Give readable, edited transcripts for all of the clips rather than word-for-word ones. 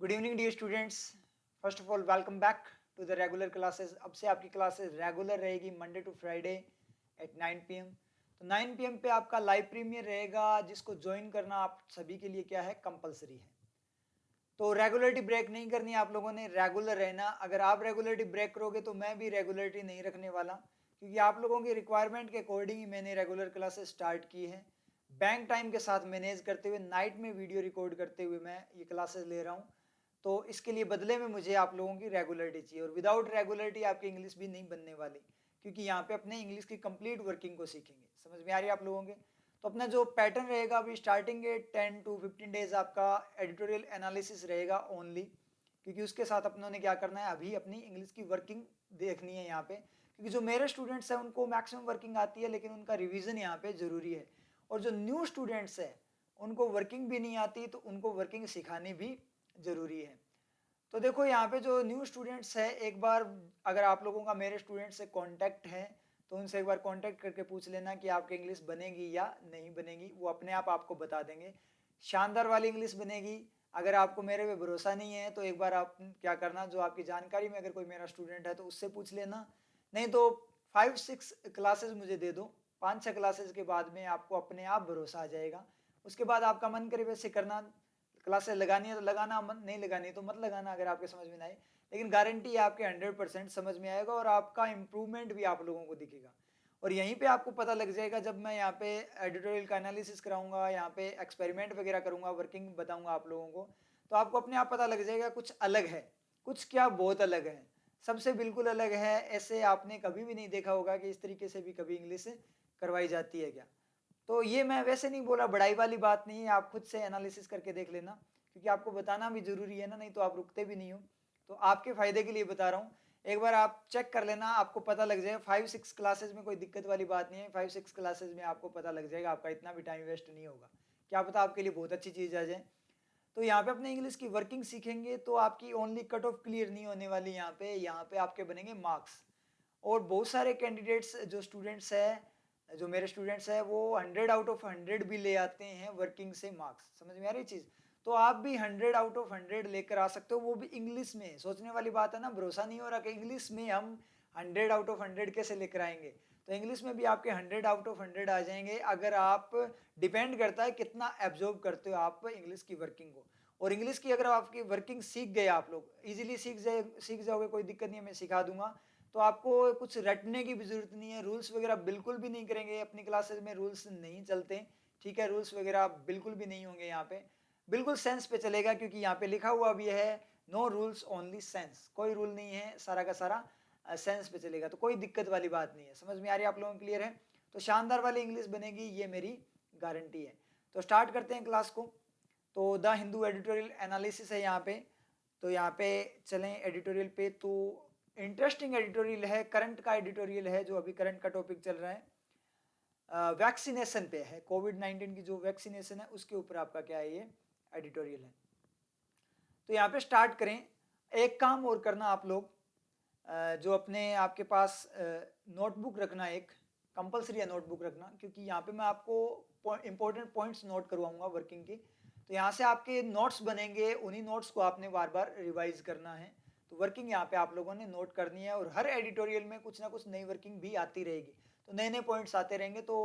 Good evening dear students. First of all welcome back to the regular classes. अब से आपकी classes regular रहेगी Monday to Friday at 9 PM। तो 9 PM पे आपका लाइव प्रीमियर रहेगा, जिसको ज्वाइन करना आप सभी के लिए क्या है, कंपलसरी है। तो रेगुलरिटी ब्रेक नहीं करनी है, आप लोगों ने रेगुलर रहना। अगर आप रेगुलरिटी ब्रेक करोगे तो मैं भी रेगुलरिटी नहीं रखने वाला, क्योंकि आप लोगों की रिक्वायरमेंट के अकॉर्डिंग ही मैंने रेगुलर क्लासेस स्टार्ट की है। बैंक टाइम के साथ मैनेज करते हुए, नाइट में वीडियो रिकॉर्ड करते हुए मैं ये क्लासेस ले रहा हूँ। तो इसके लिए बदले में मुझे आप लोगों की रेगुलरिटी चाहिए, और विदाउट रेगुलरिटी आपकी इंग्लिश भी नहीं बनने वाली, क्योंकि यहाँ पे अपने इंग्लिश की कंप्लीट वर्किंग को सीखेंगे। समझ में आ रही है आप लोगों के? तो अपना जो पैटर्न रहेगा, अभी स्टार्टिंग के 10 to 15 डेज आपका एडिटोरियल एनालिसिस रहेगा ओनली, क्योंकि उसके साथ अपनों ने क्या करना है, अभी अपनी इंग्लिश की वर्किंग देखनी है यहाँ पे। क्योंकि जो मेरे स्टूडेंट्स हैं उनको मैक्सिमम वर्किंग आती है, लेकिन उनका रिवीजन यहाँ पे जरूरी है। और जो न्यू स्टूडेंट्स है उनको वर्किंग भी नहीं आती, तो उनको वर्किंग सिखानी भी जरूरी है। तो देखो यहाँ पे जो न्यू स्टूडेंट्स है, एक बार अगर आप लोगों का मेरे स्टूडेंट से कांटेक्ट है तो उनसे एक बार कांटेक्ट करके पूछ लेना कि आपकी इंग्लिश बनेगी या नहीं बनेगी। वो अपने आप आपको बता देंगे। शानदार वाली इंग्लिश बनेगी। अगर आपको मेरे पे भरोसा नहीं है तो एक बार आप क्या करना, जो आपकी जानकारी में अगर कोई मेरा स्टूडेंट है तो उससे पूछ लेना। नहीं तो 5-6 क्लासेस मुझे दे दो, 5-6 क्लासेस के बाद में आपको अपने आप भरोसा आ जाएगा। उसके बाद आपका मन करे वैसे करना। क्लासेस लगानी है तो लगाना, मन नहीं लगानी है तो मत लगाना, अगर आपके समझ में ना आए। लेकिन गारंटी है आपके 100% समझ में आएगा, और आपका इम्प्रूवमेंट भी आप लोगों को दिखेगा। और यहीं पे आपको पता लग जाएगा, जब मैं यहाँ पे एडिटोरियल का एनालिसिस कराऊंगा, यहाँ पे एक्सपेरिमेंट वगैरह करूंगा, वर्किंग बताऊंगा आप लोगों को, तो आपको अपने आप पता लग जाएगा कुछ अलग है। कुछ क्या, बहुत अलग है, सबसे बिल्कुल अलग है। ऐसे आपने कभी भी नहीं देखा होगा कि इस तरीके से भी कभी इंग्लिश करवाई जाती है क्या। तो ये मैं वैसे नहीं बोला, बड़ाई वाली बात नहीं है, आप खुद से एनालिसिस करके देख लेना, क्योंकि आपको बताना भी जरूरी है ना, नहीं तो आप रुकते भी नहीं हो। तो आपके फायदे के लिए बता रहा हूँ, एक बार आप चेक कर लेना, आपको पता लग जाएगा। 5-6 क्लासेस में कोई दिक्कत वाली बात नहीं है, 5-6 क्लासेस में आपको पता लग जाएगा, आपका इतना भी टाइम वेस्ट नहीं होगा। क्या पता आपके लिए बहुत अच्छी चीज़ आ जाए। तो यहाँ पे अपने इंग्लिश की वर्किंग सीखेंगे तो आपकी ओनली कट ऑफ क्लियर नहीं होने वाली, यहाँ पे आपके बनेंगे मार्क्स। और बहुत सारे कैंडिडेट्स, जो स्टूडेंट्स है, जो मेरे स्टूडेंट्स है, वो 100 आउट ऑफ 100 भी ले आते हैं वर्किंग से मार्क्स। समझ में आ रही चीज़? तो आप भी 100 आउट ऑफ 100 लेकर आ सकते हो, वो भी इंग्लिश में। सोचने वाली बात है ना, भरोसा नहीं हो रहा कि इंग्लिश में हम 100 आउट ऑफ 100 कैसे लेकर आएंगे। तो इंग्लिश में भी आपके 100 आउट ऑफ 100 आ जाएंगे, अगर आप, डिपेंड करता है कितना एब्जॉर्ब करते हो आप इंग्लिश की वर्किंग को। और इंग्लिश की अगर आपकी वर्किंग सीख गए, आप लोग इजीली सीख जाओगे, कोई दिक्कत नहीं है, मैं सिखा दूंगा। तो आपको कुछ रटने की भी जरूरत नहीं है, रूल्स वगैरह बिल्कुल भी नहीं करेंगे। अपनी क्लासेस में रूल्स नहीं चलते, ठीक है, रूल्स वगैरह बिल्कुल भी नहीं होंगे यहाँ पे। बिल्कुल सेंस पे चलेगा, क्योंकि यहाँ पे लिखा हुआ भी है, नो रूल्स ओनली सेंस। कोई रूल नहीं है, सारा का सारा सेंस पे चलेगा, तो कोई दिक्कत वाली बात नहीं है। समझ में आ रही है आप लोगों को? क्लियर है? तो शानदार वाली इंग्लिश बनेगी, ये मेरी गारंटी है। तो स्टार्ट करते हैं क्लास को। तो द हिंदू एडिटोरियल एनालिसिस है यहाँ पे। तो यहाँ पे चलें एडिटोरियल पे। तो इंटरेस्टिंग एडिटोरियल है, करंट का एडिटोरियल है, जो अभी करंट का टॉपिक चल रहा है, वैक्सीनेशन पे है। कोविड-19 की जो वैक्सीनेशन है उसके ऊपर आपका क्या है, ये एडिटोरियल है। तो यहाँ पे स्टार्ट करें। एक काम और करना आप लोग, जो अपने आपके पास नोटबुक रखना, एक कंपलसरी है नोटबुक रखना, क्योंकि यहाँ पे मैं आपको इंपॉर्टेंट पॉइंट्स नोट करवाऊंगा वर्किंग की। तो यहाँ से आपके नोट्स बनेंगे, उन्हीं नोट्स को आपने बार बार रिवाइज करना है। तो वर्किंग यहाँ पे आप लोगों ने नोट करनी है, और हर एडिटोरियल में कुछ ना कुछ नई वर्किंग भी आती रहेगी, तो नए नए पॉइंट्स आते रहेंगे। तो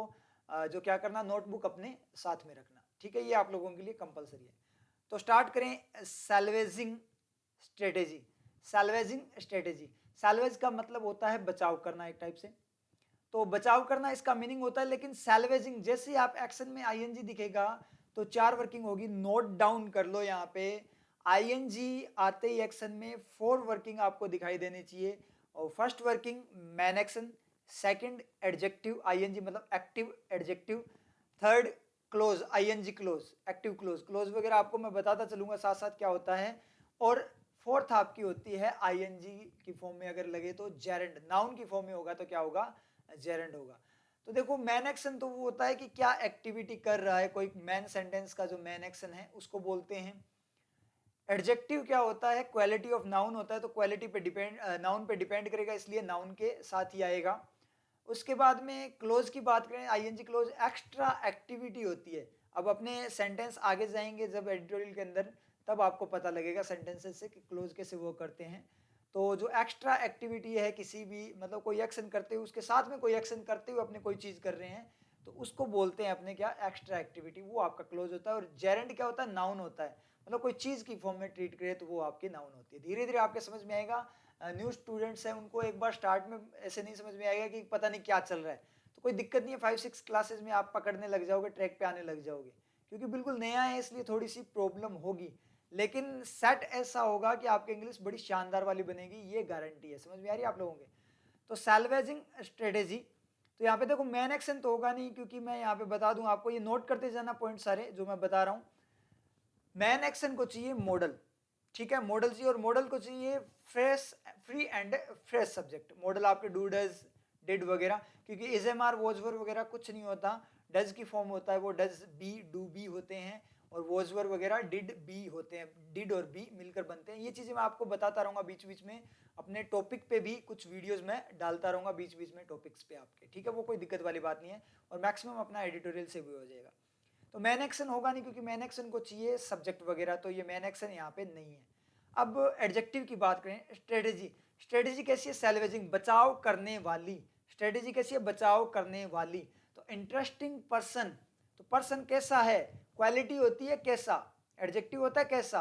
जो क्या करना, नोटबुक अपने साथ में रखना, ठीक है, ये आप लोगों के लिए कंपलसरी है। तो स्टार्ट करें सैल्वेजिंग स्ट्रेटेजी। सैल्वेजिंग स्ट्रेटेजी, सैल्वेज का मतलब होता है बचाव करना एक टाइप से। तो बचाव करना इसका मीनिंग होता है, लेकिन सैल्वेजिंग, जैसे ही आप एक्शन में आईएनजी दिखेगा तो 4 वर्किंग होगी। नोट डाउन कर लो, यहाँ पे आईएनजी आते ही एक्शन में 4 वर्किंग आपको दिखाई देनी चाहिए। और first working man action, second adjective ING मतलब active adjective, third clause ING clause active clause. Clause वगैरह आपको मैं बताता चलूंगा साथ साथ क्या होता है। और फोर्थ आपकी होती है आईएनजी की फॉर्म में अगर लगे तो जेरेंड, नाउन की फॉर्म में होगा तो क्या होगा, जेरेंड होगा। तो देखो मैन एक्शन तो वो होता है कि क्या एक्टिविटी कर रहा है कोई, मैन सेंटेंस का जो मैन एक्शन है उसको बोलते हैं। एडजेक्टिव क्या होता है, क्वालिटी ऑफ नाउन होता है, तो क्वालिटी पे डिपेंड, नाउन पे डिपेंड करेगा, इसलिए नाउन के साथ ही आएगा। उसके बाद में क्लोज की बात करें, आईएनजी क्लोज एक्स्ट्रा एक्टिविटी होती है। अब अपने सेंटेंस आगे जाएंगे जब एडिटोरियल के अंदर, तब आपको पता लगेगा सेंटेंसेस से कि क्लोज कैसे वर्क करते हैं। तो जो एक्स्ट्रा एक्टिविटी है किसी भी मतलब कोई एक्शन करते हुए उसके साथ में कोई एक्शन करते हुए अपने कोई चीज़ कर रहे हैं तो उसको बोलते हैं अपने क्या एक्स्ट्रा एक्टिविटी, वो आपका क्लोज होता है। और जेरेंड क्या होता है, नाउन होता है, मतलब कोई चीज़ की फॉर्म में ट्रीट करे तो वो आपकी नाउन होती है। धीरे धीरे आपके समझ में आएगा। न्यू स्टूडेंट्स हैं उनको एक बार स्टार्ट में ऐसे नहीं समझ में आएगा कि पता नहीं क्या चल रहा है, तो कोई दिक्कत नहीं है, 5-6 क्लासेस में आप पकड़ने लग जाओगे, ट्रैक पे आने लग जाओगे। क्योंकि बिल्कुल नया है इसलिए थोड़ी सी प्रॉब्लम होगी, लेकिन सेट ऐसा होगा कि आपकी इंग्लिश बड़ी शानदार वाली बनेगी, ये गारंटी है। समझ में आ रही है आप लोगों के? तो सैल्वेजिंग स्ट्रेटेजी, तो यहाँ पे देखो मैन एक्शन तो होगा नहीं, क्योंकि मैं यहाँ पे बता दूं आपको, ये नोट करते जाना पॉइंट सारे जो मैं बता रहा हूँ। मैन एक्शन को चाहिए मॉडल, ठीक है, मॉडल चाहिए, और मॉडल को चाहिए fresh, free and fresh subject. Model आपके डू, डज, डिड वगैरह, क्योंकि is am are, was were वगैरह कुछ नहीं होता, डज की फॉर्म होता है वो डज बी, डू बी होते हैं, और वॉज वर वगैरह डिड बी होते हैं, डिड और बी मिलकर बनते हैं। ये चीज़ें मैं आपको बताता रहूँगा बीच बीच में, अपने टॉपिक पे भी कुछ वीडियोस में डालता रहूँगा बीच बीच में टॉपिक्स पे आपके, ठीक है, वो कोई दिक्कत वाली बात नहीं है, और मैक्सिमम अपना एडिटोरियल से भी हो जाएगा। तो मैन एक्शन होगा नहीं, क्योंकि मैन एक्शन को चाहिए सब्जेक्ट वगैरह, तो ये मैन एक्शन यहाँ पे नहीं है। अब एडजेक्टिव की बात करें, स्ट्रेटेजी, स्ट्रेटेजी कैसी है, सैल्वेजिंग, बचाव करने वाली। स्ट्रेटेजी कैसी है, बचाव करने वाली। तो इंटरेस्टिंग पर्सन, तो पर्सन कैसा है, क्वालिटी होती है कैसा, एडजेक्टिव होता है कैसा,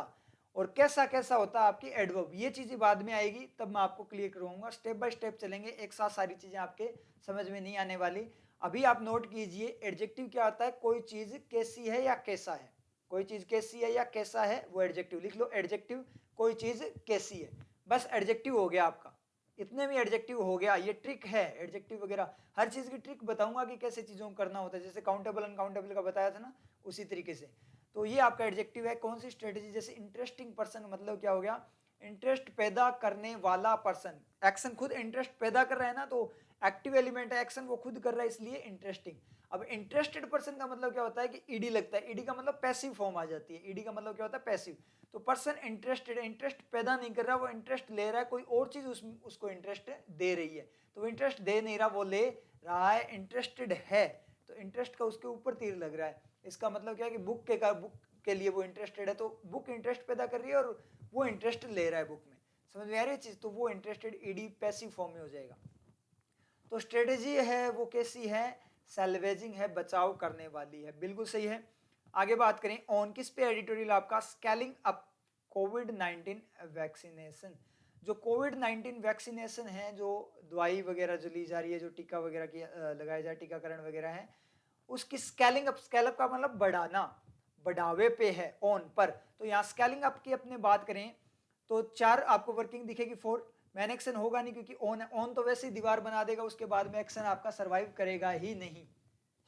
और कैसा कैसा होता है आपकी एडवर्ब। ये चीजें बाद में आएगी, तब मैं आपको क्लियर करूंगा, स्टेप बाय स्टेप चलेंगे, एक साथ सारी चीजें आपके समझ में नहीं आने वाली। अभी आप नोट कीजिए, एडजेक्टिव क्या होता है, कोई चीज कैसी है या कैसा है, कोई चीज कैसी है या कैसा है, वो एडजेक्टिव लिख लो। एडजेक्टिव कोई चीज कैसी है, बस एडजेक्टिव हो गया आपका, इतने भी एडजेक्टिव हो गया। ये ट्रिक है एडजेक्टिव वगैरह, हर चीज की ट्रिक बताऊंगा कि कैसे चीजों को करना होता है, जैसे काउंटेबल अनकाउंटेबल का बताया था ना, उसी तरीके से। तो ये आपका एडजेक्टिव है। कौन सी स्ट्रेटेजी, जैसे इंटरेस्टिंग पर्सन, मतलब क्या हो गया, इंटरेस्ट पैदा करने वाला पर्सन, एक्शन खुद इंटरेस्ट पैदा कर रहा है ना, तो एक्टिव एलिमेंट है, एक्शन वो खुद कर रहा है, इसलिए इंटरेस्टिंग। अब इंटरेस्टेड पर्सन का मतलब क्या होता है कि ईडी लगता है, ईडी का मतलब पैसिव फॉर्म आ जाती है, ईडी का मतलब क्या होता है, पैसिव। तो पर्सन इंटरेस्टेड, इंटरेस्ट पैदा नहीं कर रहा, वो इंटरेस्ट ले रहा है, कोई और चीज उसको इंटरेस्ट दे रही है, तो वो इंटरेस्ट दे नहीं रहा, वो ले रहा है, इंटरेस्टेड है, तो इंटरेस्ट का उसके ऊपर तीर लग रहा है। इसका मतलब क्या है कि बुक के लिए वो इंटरेस्टेड है, तो बुक इंटरेस्ट पैदा कर रही है और वो इंटरेस्ट ले रहा है बुक में। समझ में आ रही है चीज? तो वो इंटरेस्टेड ईडी पैसिव फॉर्म में हो जाएगा। तो स्ट्रेटेजी है वो कैसी है, सैल्वेजिंग है, बचाव करने वाली है, बिल्कुल सही है। आगे बात करें ऑन, किस पे एडिटोरियल आपका, स्केलिंग अप कोविड-19 वैक्सीनेशन। जो कोविड-19 वैक्सीनेशन है, जो दवाई वगैरह जो ली जा रही है, जो टीका वगैरह की लगाया जाए, टीकाकरण वगैरह है, उसकी स्केलिंग अप, स्केल अप का मतलब बढ़ाना, बढ़ावे पे है, ऑन पर। तो यहाँ स्केलिंग अप की अपने बात करें तो 4 आपको वर्किंग दिखेगी, 4 मैन एक्शन होगा नहीं, क्योंकि ऑन, ऑन तो वैसे ही दीवार बना देगा, उसके बाद में एक्शन आपका सर्वाइव करेगा ही नहीं,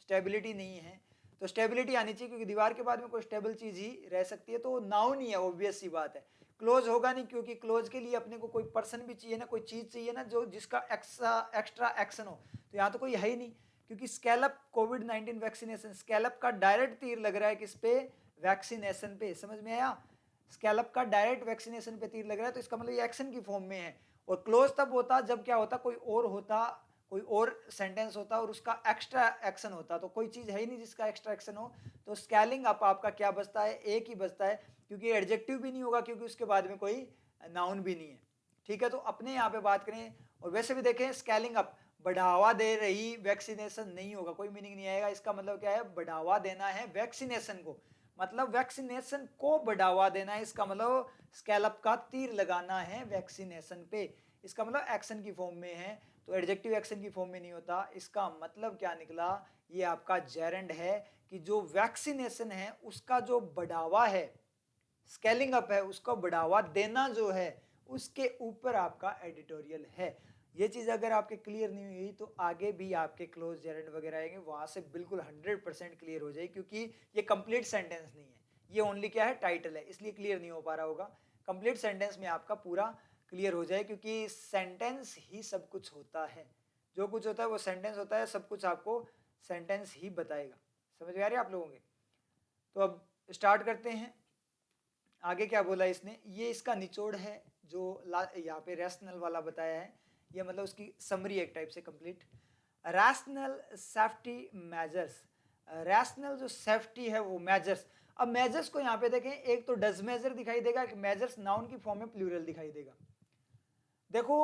स्टेबिलिटी नहीं है। तो स्टेबिलिटी आनी चाहिए, क्योंकि दीवार के बाद में कोई स्टेबल चीज ही रह सकती है, तो नाउन ही है, ऑब्वियस सी बात है। क्लोज होगा नहीं, क्योंकि क्लोज के लिए अपने को कोई पर्सन भी चाहिए ना, कोई चीज चाहिए ना, जो जिसका एक्स्ट्रा एक्शन हो, तो यहाँ तो कोई है ही नहीं। क्योंकि स्केलअप कोविड-19 वैक्सीनेशन, स्केलअप का डायरेक्ट तीर लग रहा है किस पे, वैक्सीनेशन पे। समझ में आया? स्केलअप का डायरेक्ट वैक्सीनेशन पे तीर लग रहा है, तो इसका मतलब ये एक्शन की फॉर्म में है। और क्लोज तब होता जब क्या होता, कोई और होता, कोई और सेंटेंस होता और उसका एक्स्ट्रा एक्शन होता, तो कोई चीज है ही नहीं जिसका एक्स्ट्रा एक्शन हो। तो स्केलिंग अप आपका क्या बचता है, एक ही बचता है, क्योंकि एडजेक्टिव भी नहीं होगा, क्योंकि उसके बाद में कोई नाउन भी नहीं है। ठीक है, तो अपने यहाँ पे बात करें, और वैसे भी देखें, स्केलिंग अप बढ़ावा दे रही वैक्सीनेशन नहीं होगा, कोई मीनिंग नहीं आएगा। इसका मतलब क्या है, बढ़ावा देना है वैक्सीनेशन को, मतलब वैक्सीनेशन को बढ़ावा देना है, इसका मतलब स्केलअप का तीर लगाना है वैक्सीनेशन पे, इसका मतलब एक्शन की फॉर्म में है, तो एडजेक्टिव एक्शन की फॉर्म में नहीं होता। इसका मतलब क्या निकला, ये आपका जेरेंड है कि जो वैक्सीनेशन है उसका जो बढ़ावा है, स्केलिंग अप है, उसको बढ़ावा देना जो है, उसके ऊपर आपका एडिटोरियल है। ये चीज अगर आपके क्लियर नहीं हुई तो आगे भी आपके क्लोज जेरेंड वगैरह आएंगे, वहां से बिल्कुल 100% क्लियर हो जाएगी, क्योंकि ये कंप्लीट सेंटेंस नहीं है, ये ओनली क्या है, टाइटल है, इसलिए क्लियर नहीं हो पा रहा होगा। कंप्लीट सेंटेंस में आपका पूरा क्लियर हो जाए, क्योंकि सेंटेंस ही सब कुछ होता है, जो कुछ होता है वो सेंटेंस होता है, सब कुछ आपको सेंटेंस ही बताएगा। समझ में आ रही है आप लोगों के? तो अब स्टार्ट करते हैं। आगे क्या बोला इसने, ये इसका निचोड़ है, जो यहाँ पे रैशनल वाला बताया है, ये मतलब उसकी समरी एक टाइप से complete. Rational safety measures, rational जो सेफ्टी है वो मेजर्स। अब मेजर्स को यहाँ पे देखें, एक तो डज मेजर दिखाई देगा, एक मेजर्स नाउन की फॉर्म में प्लूरल दिखाई देगा। देखो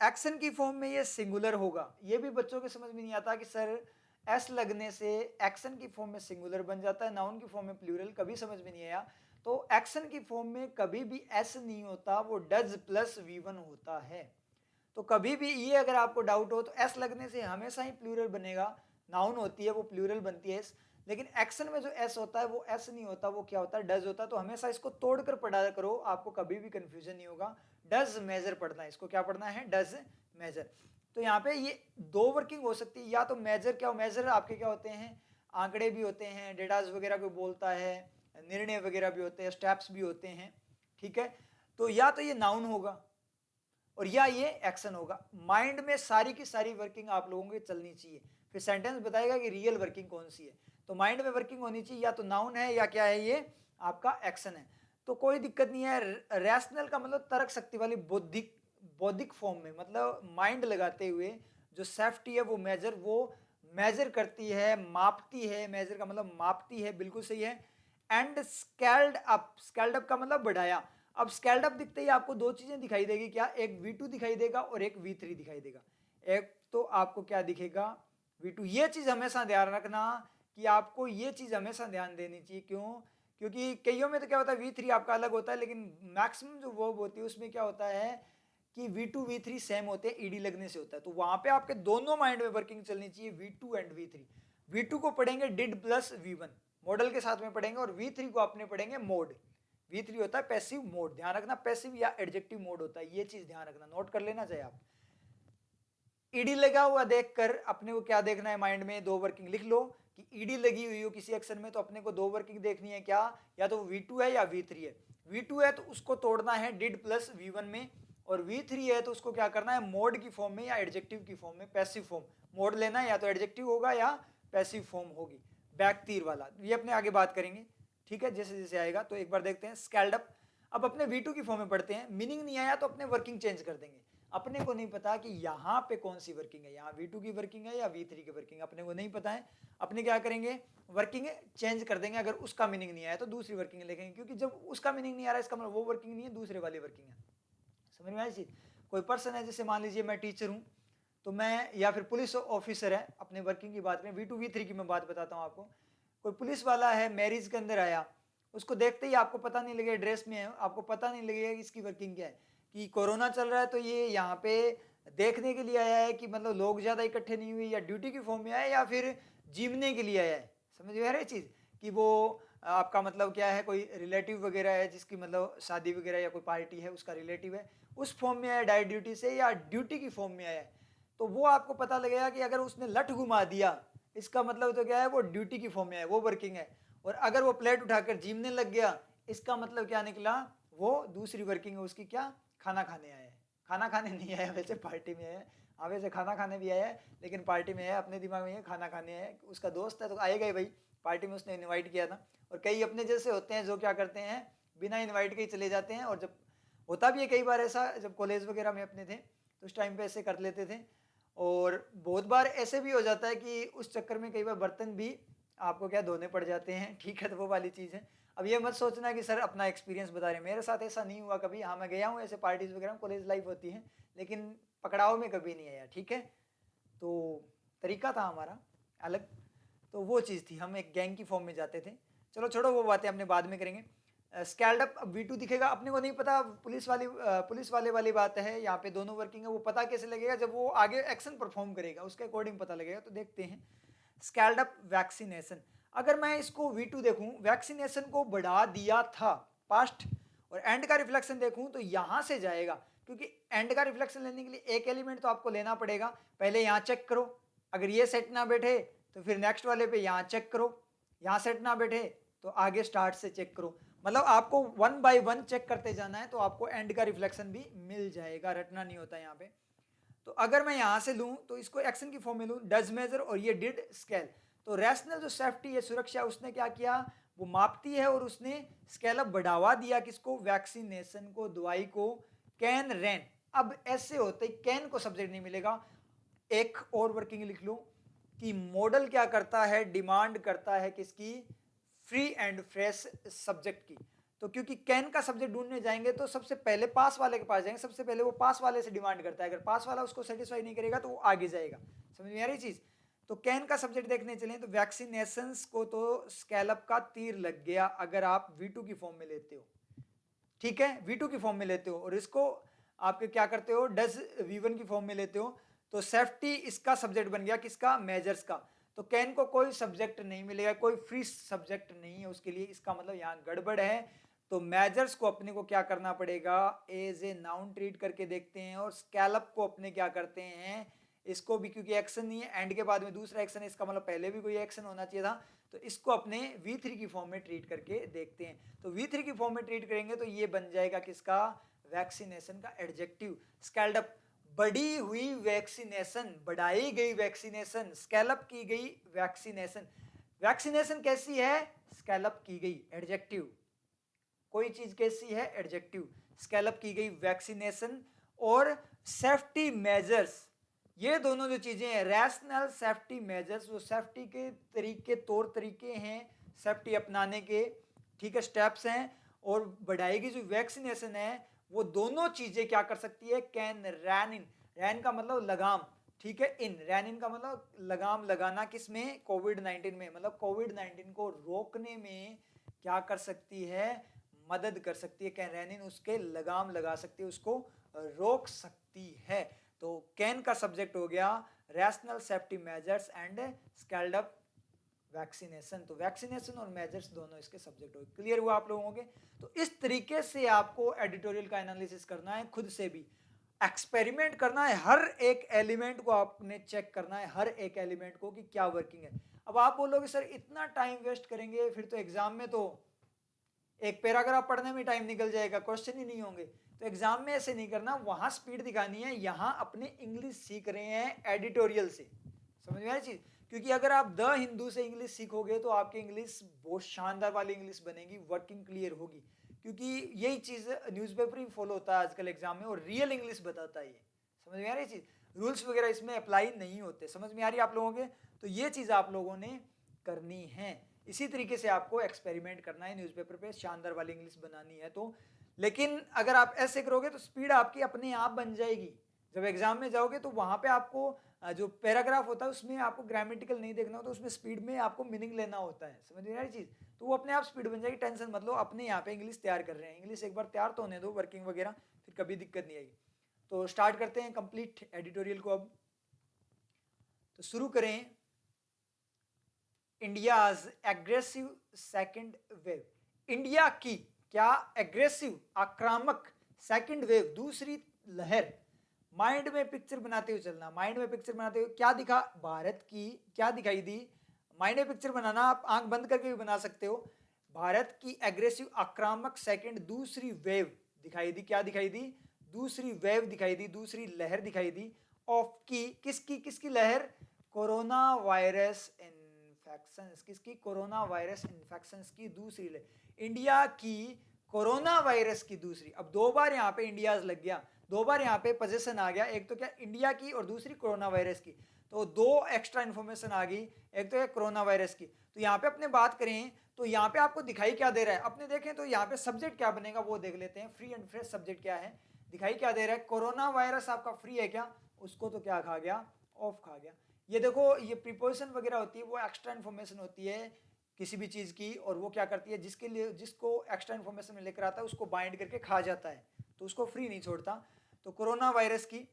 एक्शन की फॉर्म में ये सिंगुलर होगा, ये भी बच्चों के समझ में नहीं आता कि सर एस लगने से एक्शन की फॉर्म में सिंगुलर बन जाता है, नाउन की फॉर्म में प्लूरल, कभी समझ में नहीं आया। तो एक्शन की फॉर्म में कभी भी एस नहीं होता, वो डज प्लस V1 होता है। तो कभी भी ये अगर आपको डाउट हो तो एस लगने से हमेशा ही प्लूरल बनेगा, नाउन होती है वो प्लूरल बनती है। लेकिन एक्शन में जो एस होता है वो एस नहीं होता, वो क्या होता है, डज होता है। तो हमेशा इसको तोड़कर पढ़ा करो, आपको कभी भी कंफ्यूजन नहीं होगा। डज मेजर पढ़ना है, इसको क्या पढ़ना है, डज मेजर। तो यहाँ पे ये दो वर्किंग हो सकती है, या तो मेजर क्या हो, मेजर आपके क्या होते हैं, आंकड़े भी होते हैं, डेटाज वगैरह को बोलता है, निर्णय वगैरह भी होते हैं, स्टेप्स भी होते हैं, ठीक है। तो या तो ये नाउन होगा और या ये एक्शन होगा। माइंड में सारी की सारी वर्किंग आप लोगों की चलनी चाहिए, फिर सेंटेंस बताएगा कि रियल वर्किंग कौन सी है। तो माइंड में वर्किंग होनी चाहिए, या तो नाउन है या क्या है, ये आपका एक्शन है। तो कोई दिक्कत नहीं है। रैशनल का मतलब तर्क शक्ति वाली बौद्धिक, बौद्धिक फॉर्म में, मतलब माइंड लगाते हुए जो सेफ्टी है वो मेजर करती है, मापती है। मेजर का मतलब मापती है, बिल्कुल सही है। And scaled up, scaled up का मतलब बढ़ाया। अब स्केल्ड अप दिखते ही आपको दो चीजें दिखाई देगी, क्या, एक V2 दिखाई देगा और एक V3 दिखाई देगा। एक तो आपको क्या दिखेगा, V2। ये चीज हमेशा ध्यान रखना कि आपको ये चीज हमेशा ध्यान देनी चाहिए। क्यों, क्योंकि कईयों में तो क्या होता है V3 आपका अलग होता है, लेकिन मैक्सिमम जो वर्ब होती है उसमें क्या होता है कि V2 V3 सेम होते हैं, ईडी लगने से होता है। तो वहां पे आपके दोनों माइंड में वर्किंग चलनी चाहिए, V2 एंड V3। V2 को पढ़ेंगे डिड प्लस V1 मॉडल के साथ में पढ़ेंगे, और V3 को आपने पढ़ेंगे मोड। V3 होता है पैसिव मोड, ध्यान रखना, पैसिव या एडजेक्टिव मोड होता है, ये चीज ध्यान रखना, नोट कर लेना चाहिए आप। ईडी लगा हुआ देखकर अपने को क्या देखना है, माइंड में दो वर्किंग लिख लो कि ईडी लगी हुई हो किसी एक्शन में तो अपने को दो वर्किंग देखनी है, क्या, या तो V2 है या V3 है। V2 है तो उसको तोड़ना है डिड प्लस V1 में, और V3 है तो उसको क्या करना है, मोड की फॉर्म में या एडजेक्टिव की फॉर्म में, पैसिव फॉर्म। मोड लेना है, या तो एडजेक्टिव होगा या पैसिव फॉर्म होगी, बैक तीर वाला। ये अपने आगे बात करेंगे, ठीक है, जैसे जैसे आएगा। तो एक बार देखते हैं स्केल्ड अप। अब अपने V2 की फॉर्म में पढ़ते हैं, मीनिंग नहीं आया तो अपने वर्किंग चेंज कर देंगे। अपने को नहीं पता कि यहाँ पे कौन सी वर्किंग है, यहाँ V2 की वर्किंग है या V3 की वर्किंग, अपने को नहीं पता है। अपने क्या करेंगे, वर्किंग चेंज कर देंगे। अगर उसका मीनिंग नहीं आया तो दूसरी वर्किंग लिखेंगे, क्योंकि जब उसका मीनिंग नहीं आ रहा है इसका मतलब वो वर्किंग नहीं है, दूसरे वाली वर्किंग है। समझ में आई चीज। कोई पर्सन है, जैसे मान लीजिए मैं टीचर हूँ, तो मैं, या फिर पुलिस ऑफिसर है, अपने वर्किंग की बात में V2 V3 की मैं बात बताता हूँ आपको। कोई पुलिस वाला है, मैरिज के अंदर आया, उसको देखते ही आपको पता नहीं लगेगा, ड्रेस में है, आपको पता नहीं लगेगा कि इसकी वर्किंग क्या है, कि कोरोना चल रहा है तो ये यहाँ पे देखने के लिए आया है कि मतलब लोग ज़्यादा इकट्ठे नहीं हुए, या ड्यूटी की फॉर्म में आया है, या फिर जीवने के लिए आया है। समझ में आ रही चीज़, कि वो आपका मतलब क्या है, कोई रिलेटिव वगैरह है जिसकी मतलब शादी वगैरह या कोई पार्टी है उसका रिलेटिव है, उस फॉर्म में आया डायरेक्ट ड्यूटी से, या ड्यूटी की फॉर्म में आया है। तो वो आपको पता लगेगा कि अगर उसने लठ घुमा दिया, इसका मतलब तो क्या है, वो ड्यूटी की फॉर्म में है, वो वर्किंग है। और अगर वो प्लेट उठाकर जीमने लग गया, इसका मतलब क्या निकला, वो दूसरी वर्किंग है उसकी, क्या, खाना खाने आया है। खाना खाने नहीं आया वैसे, पार्टी में आया है। हाँ वैसे खाना खाने भी आया है, लेकिन पार्टी में है, अपने दिमाग में है खाना खाने आया है। उसका दोस्त है तो आएगा ही भाई, पार्टी में उसने इनवाइट किया था। और कई अपने जैसे होते हैं जो क्या करते हैं, बिना इनवाइट के ही चले जाते हैं। और जब होता भी है कई बार ऐसा, जब कॉलेज वगैरह में अपने थे तो उस टाइम पे ऐसे कर लेते थे। और बहुत बार ऐसे भी हो जाता है कि उस चक्कर में कई बार बर्तन भी आपको क्या धोने पड़ जाते हैं, ठीक है। तो वो वाली चीज़ है। अब ये मत सोचना कि सर अपना एक्सपीरियंस बता रहे हैं, मेरे साथ ऐसा नहीं हुआ कभी। हाँ मैं गया हूँ ऐसे पार्टीज वगैरह में, कॉलेज लाइफ होती है, लेकिन पकड़ाव में कभी नहीं आया, ठीक है। तो तरीका था हमारा अलग। तो वो चीज़ थी, हम एक गैंग की फॉर्म में जाते थे। चलो छोड़ो, वो बातें हमने बाद में करेंगे। स्केल्ड अप, अब V2 दिखेगा, अपने को नहीं पता, पुलिस वाले वाली बात है, यहाँ पे दोनों वर्किंग है। वो पता कैसे लगेगा, जब वो आगे एक्शन परफॉर्म करेगा उसके अकॉर्डिंग पता लगेगा। तो देखते हैं स्केल्ड अप वैक्सीनेशन। अगर मैं इसको V2 देखूं, वैक्सीनेशन को बढ़ा दिया था पास्ट, और एंड का रिफ्लेक्शन देखूं तो यहां से जाएगा, क्योंकि एंड का रिफ्लेक्शन लेने के लिए एक एलिमेंट तो आपको लेना पड़ेगा। पहले यहाँ चेक करो, अगर ये सेट ना बैठे तो फिर नेक्स्ट वाले पे यहाँ चेक करो, यहाँ सेट ना बैठे तो आगे स्टार्ट से चेक करो। मतलब आपको 1 बाय 1 चेक करते जाना है, तो आपको एंड का रिफ्लेक्शन भी मिल जाएगा, रटना नहीं होता यहाँ पे। तो अगर मैं यहां से लूं तो इसको एक्शन की फॉर्म में लूं, डज मेजर और ये डिड स्केल। तो रैशनल जो सेफ्टी है, सुरक्षा, उसने क्या किया, वो मापती है और उसने स्केल अप बढ़ावा दिया किसको, वैक्सीनेशन को, दवाई को। कैन रैन, अब ऐसे होते कैन को सब्जेक्ट नहीं मिलेगा। एक और वर्किंग लिख लो, कि मॉडल क्या करता है, डिमांड करता है किसकी, फ्री एंड फ्रेश सब्जेक्ट की। तो क्योंकि कैन का सब्जेक्ट ढूंढने जाएंगे तो सबसे पहले पास वाले के पास जाएंगे, सबसे पहले वो पास वाले से डिमांड करता है, अगर पास वाला उसको सेटिस्फाई नहीं करेगा तो वो आगे जाएगा। समझ में आ रही चीज। तो कैन का सब्जेक्ट देखने चले तो वैक्सीनेशन को तो स्कैलप का तीर लग गया अगर आप V2 की फॉर्म में लेते हो, ठीक है, V2 की फॉर्म में लेते हो, और इसको आपके क्या करते हो, डज V1 की फॉर्म में लेते हो, तो सेफ्टी इसका सब्जेक्ट बन गया, किसका, मेजर्स का। तो कैन को कोई सब्जेक्ट नहीं मिलेगा, कोई फ्री सब्जेक्ट नहीं है उसके लिए, इसका मतलब यहाँ गड़बड़ है। तो मेजर्स को अपने को क्या करना पड़ेगा, एज ए नाउन ट्रीट करके देखते हैं, और स्कैलप को अपने क्या करते हैं, इसको भी, क्योंकि एक्शन नहीं है, एंड के बाद में दूसरा एक्शन है, इसका मतलब पहले भी कोई एक्शन होना चाहिए था, तो इसको अपने V3 की फॉर्म में ट्रीट करके देखते हैं। तो V3 की फॉर्म में ट्रीट करेंगे तो ये बन जाएगा किसका, वैक्सीनेशन का एडजेक्टिव। स्कैल्ड अप, बढ़ी हुई वैक्सीनेशन, बढ़ाई गई वैक्सीनेशन, स्कैलप की गई वैक्सीनेशन। वैक्सीनेशन कैसी है, स्कैलप की गई, एडजेक्टिव। कोई चीज कैसी है, एडजेक्टिव, स्कैलप की गई वैक्सीनेशन। और सेफ्टी मेजर्स, ये दोनों जो चीजें हैं, रैशनल सेफ्टी मेजर्स, वो सेफ्टी के तरीके, तौर तरीके हैं सेफ्टी अपनाने के, ठीक है, स्टेप्स हैं। और बढ़ाई गई जो वैक्सीनेशन है, वो दोनों चीजें क्या कर सकती है, कैन रैन इन, रैन का मतलब लगाम, ठीक है, इन, रैन इन का मतलब लगाम लगाना, किसमें, कोविड-19 में, मतलब कोविड-19 को रोकने में क्या कर सकती है, मदद कर सकती है, कैन रैन इन, उसके लगाम लगा सकती है, उसको रोक सकती है। तो कैन का सब्जेक्ट हो गया rational safety measures and scaled up vaccination. तो वैक्सीनेशन और मेजर्स दोनों इसके सब्जेक्ट हो, क्लियर हुआ आप लोगों के। तो इस तरीके से आपको एडिटोरियल का एनालिसिस करना है, खुद से भी एक्सपेरिमेंट करना है, हर एक एलिमेंट को आपने चेक करना है, हर एक एलिमेंट को कि क्या वर्किंग है। अब आप बोलोगे सर इतना टाइम वेस्ट करेंगे, फिर तो एग्जाम में तो एक पैराग्राफ पढ़ने में टाइम निकल जाएगा, क्वेश्चन ही नहीं होंगे। तो एग्जाम में ऐसे नहीं करना, वहां स्पीड दिखानी है, यहां अपने इंग्लिश सीख रहे हैं एडिटोरियल से, समझ में आई चीज। क्योंकि अगर आप द हिंदू से इंग्लिश सीखोगे तो आपकी इंग्लिश बहुत शानदार वाली इंग्लिश बनेगी, वर्किंग क्लियर होगी, क्योंकि यही चीज न्यूज़पेपर ही फॉलो होता है आजकल एग्जाम में, और रियल इंग्लिश बताता है ये, समझ में आ रही चीज। रूल्स वगैरह इसमें अप्लाई नहीं होते, समझ में आ रही है आप लोगों के। तो ये चीज आप लोगों ने करनी है, इसी तरीके से आपको एक्सपेरिमेंट करना है, न्यूज़पेपर पे शानदार वाली इंग्लिश बनानी है। तो लेकिन अगर आप ऐसे करोगे तो स्पीड आपकी अपने आप बन जाएगी, जब एग्जाम में जाओगे तो वहां पे आपको जो पैराग्राफ होता है उसमें आपको ग्रामेटिकल नहीं देखना होता, उसमें स्पीड में आपको मीनिंग लेना होता है, समझ में आ रही चीज। तो वो अपने आप स्पीड बन जाएगी, टेंशन मत लो, अपने यहाँ पे इंग्लिश तैयार कर रहे हैं, इंग्लिश एक बार तैयार तो होने दो, वर्किंग वगैरह, फिर कभी दिक्कत नहीं आएगी। तो स्टार्ट करते हैं कंप्लीट एडिटोरियल को अब। तो शुरू करें, India's aggressive second wave, India की क्या एग्रेसिव, आक्रामक सेकंड वेव, दूसरी लहर। माइंड में पिक्चर बनाते हुए चलना, माइंड में पिक्चर बनाते हुए क्या दिखा, भारत की क्या दिखाई दी, माइंड में पिक्चर बनाना, आप आंख बंद करके भी बना सकते हो। भारत की एग्रेसिव आक्रामक सेकंड दूसरी वेव दिखाई दी, क्या दिखाई दी, दूसरी वेव दिखाई दी, दूसरी लहर दिखाई दी। ऑफ की, किसकी, किसकी लहर, कोरोना वायरस इन्फेक्शंस, किसकी, कोरोना वायरस इन्फेक्शंस की दूसरी लहर, इंडिया की कोरोना वायरस की दूसरी। अब दो बार यहाँ पे इंडियाज लग गया, दो बार यहाँ पे पोजीशन आ गया, एक तो क्या इंडिया की और दूसरी कोरोना वायरस की, तो दो एक्स्ट्रा इन्फॉर्मेशन आ गई, एक तो है कोरोना वायरस की। तो यहाँ पे अपने बात करें तो यहाँ पे आपको दिखाई क्या दे रहा है, अपने देखें तो यहाँ पे सब्जेक्ट क्या बनेगा वो देख लेते हैं, फ्री एंड फ्रेश सब्जेक्ट क्या है, दिखाई क्या दे रहा है, कोरोना वायरस आपका फ्री है क्या, उसको तो क्या खा गया, ऑफ खा गया। ये देखो, ये प्रीपोजिशन वगैरह होती है, वो एक्स्ट्रा इन्फॉर्मेशन होती है किसी भी चीज की, और वो क्या करती है, जिसके लिए, जिसको एक्स्ट्रा इन्फॉर्मेशन में लेकर आता है उसको बाइंड करके खा जाता है, तो उसको फ्री नहीं छोड़ता। तो कोरोना वायरस की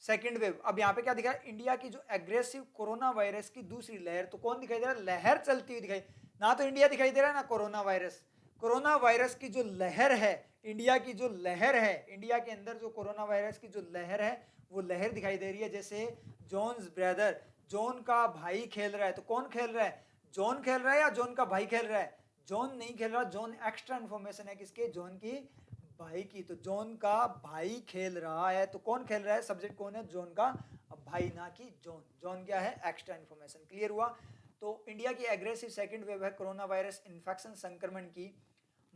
सेकेंड वेव, अब यहाँ पे क्या दिखा, इंडिया की जो एग्रेसिव कोरोना वायरस की दूसरी लहर, तो कौन दिखाई दे रहा है, लहर चलती हुई दिखाई, ना तो इंडिया दिखाई दे रहा है ना कोरोना वायरस। कोरोना वायरस की जो लहर है, इंडिया की जो लहर है, इंडिया के अंदर जो कोरोना वायरस की जो लहर है, वो लहर दिखाई दे रही है। जैसे जॉन्स ब्रदर, जॉन का भाई खेल रहा है, तो कौन खेल रहा है, जॉन खेल रहा है या जॉन का भाई खेल रहा है, जॉन नहीं खेल रहा, जॉन एक्स्ट्रा इन्फॉर्मेशन है किसके, जॉन की भाई की, तो जॉन का भाई खेल रहा है, तो कौन खेल रहा है, सब्जेक्ट कौन है, जॉन का भाई, ना कि जॉन, जॉन क्या है, एक्स्ट्रा इन्फॉर्मेशन, क्लियर हुआ। तो इंडिया की एग्रेसिव सेकंड वेव है कोरोना वायरस इन्फेक्शन संक्रमण की,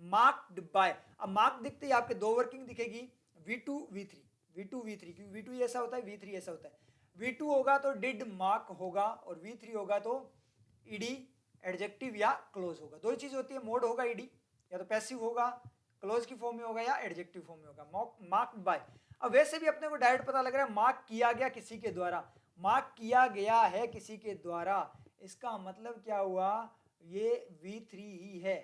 मार्क्ड बाय, अब मार्क दिखते ही आपके दो वर्किंग दिखेगी, V2 V3, V2 V3, क्योंकि V2 ऐसा होता है, V3 ऐसा होता है। V2 होगा तो डिड मार्क होगा, और V3 होगा तो ईडी एडजेक्टिव या क्लोज होगा। दो ही चीज होती है, मोड होगा ईडी, या तो पैसिव होगा क्लोज की फॉर्म में होगा या एडजेक्टिव फॉर्म में होगा। मार्क्ड बाय, अब वैसे भी अपने को डायरेक्ट पता लग रहा है मार्क किया गया किसी के द्वारा, मार्क किया गया है किसी के द्वारा, इसका मतलब क्या हुआ, ये V3 ही है,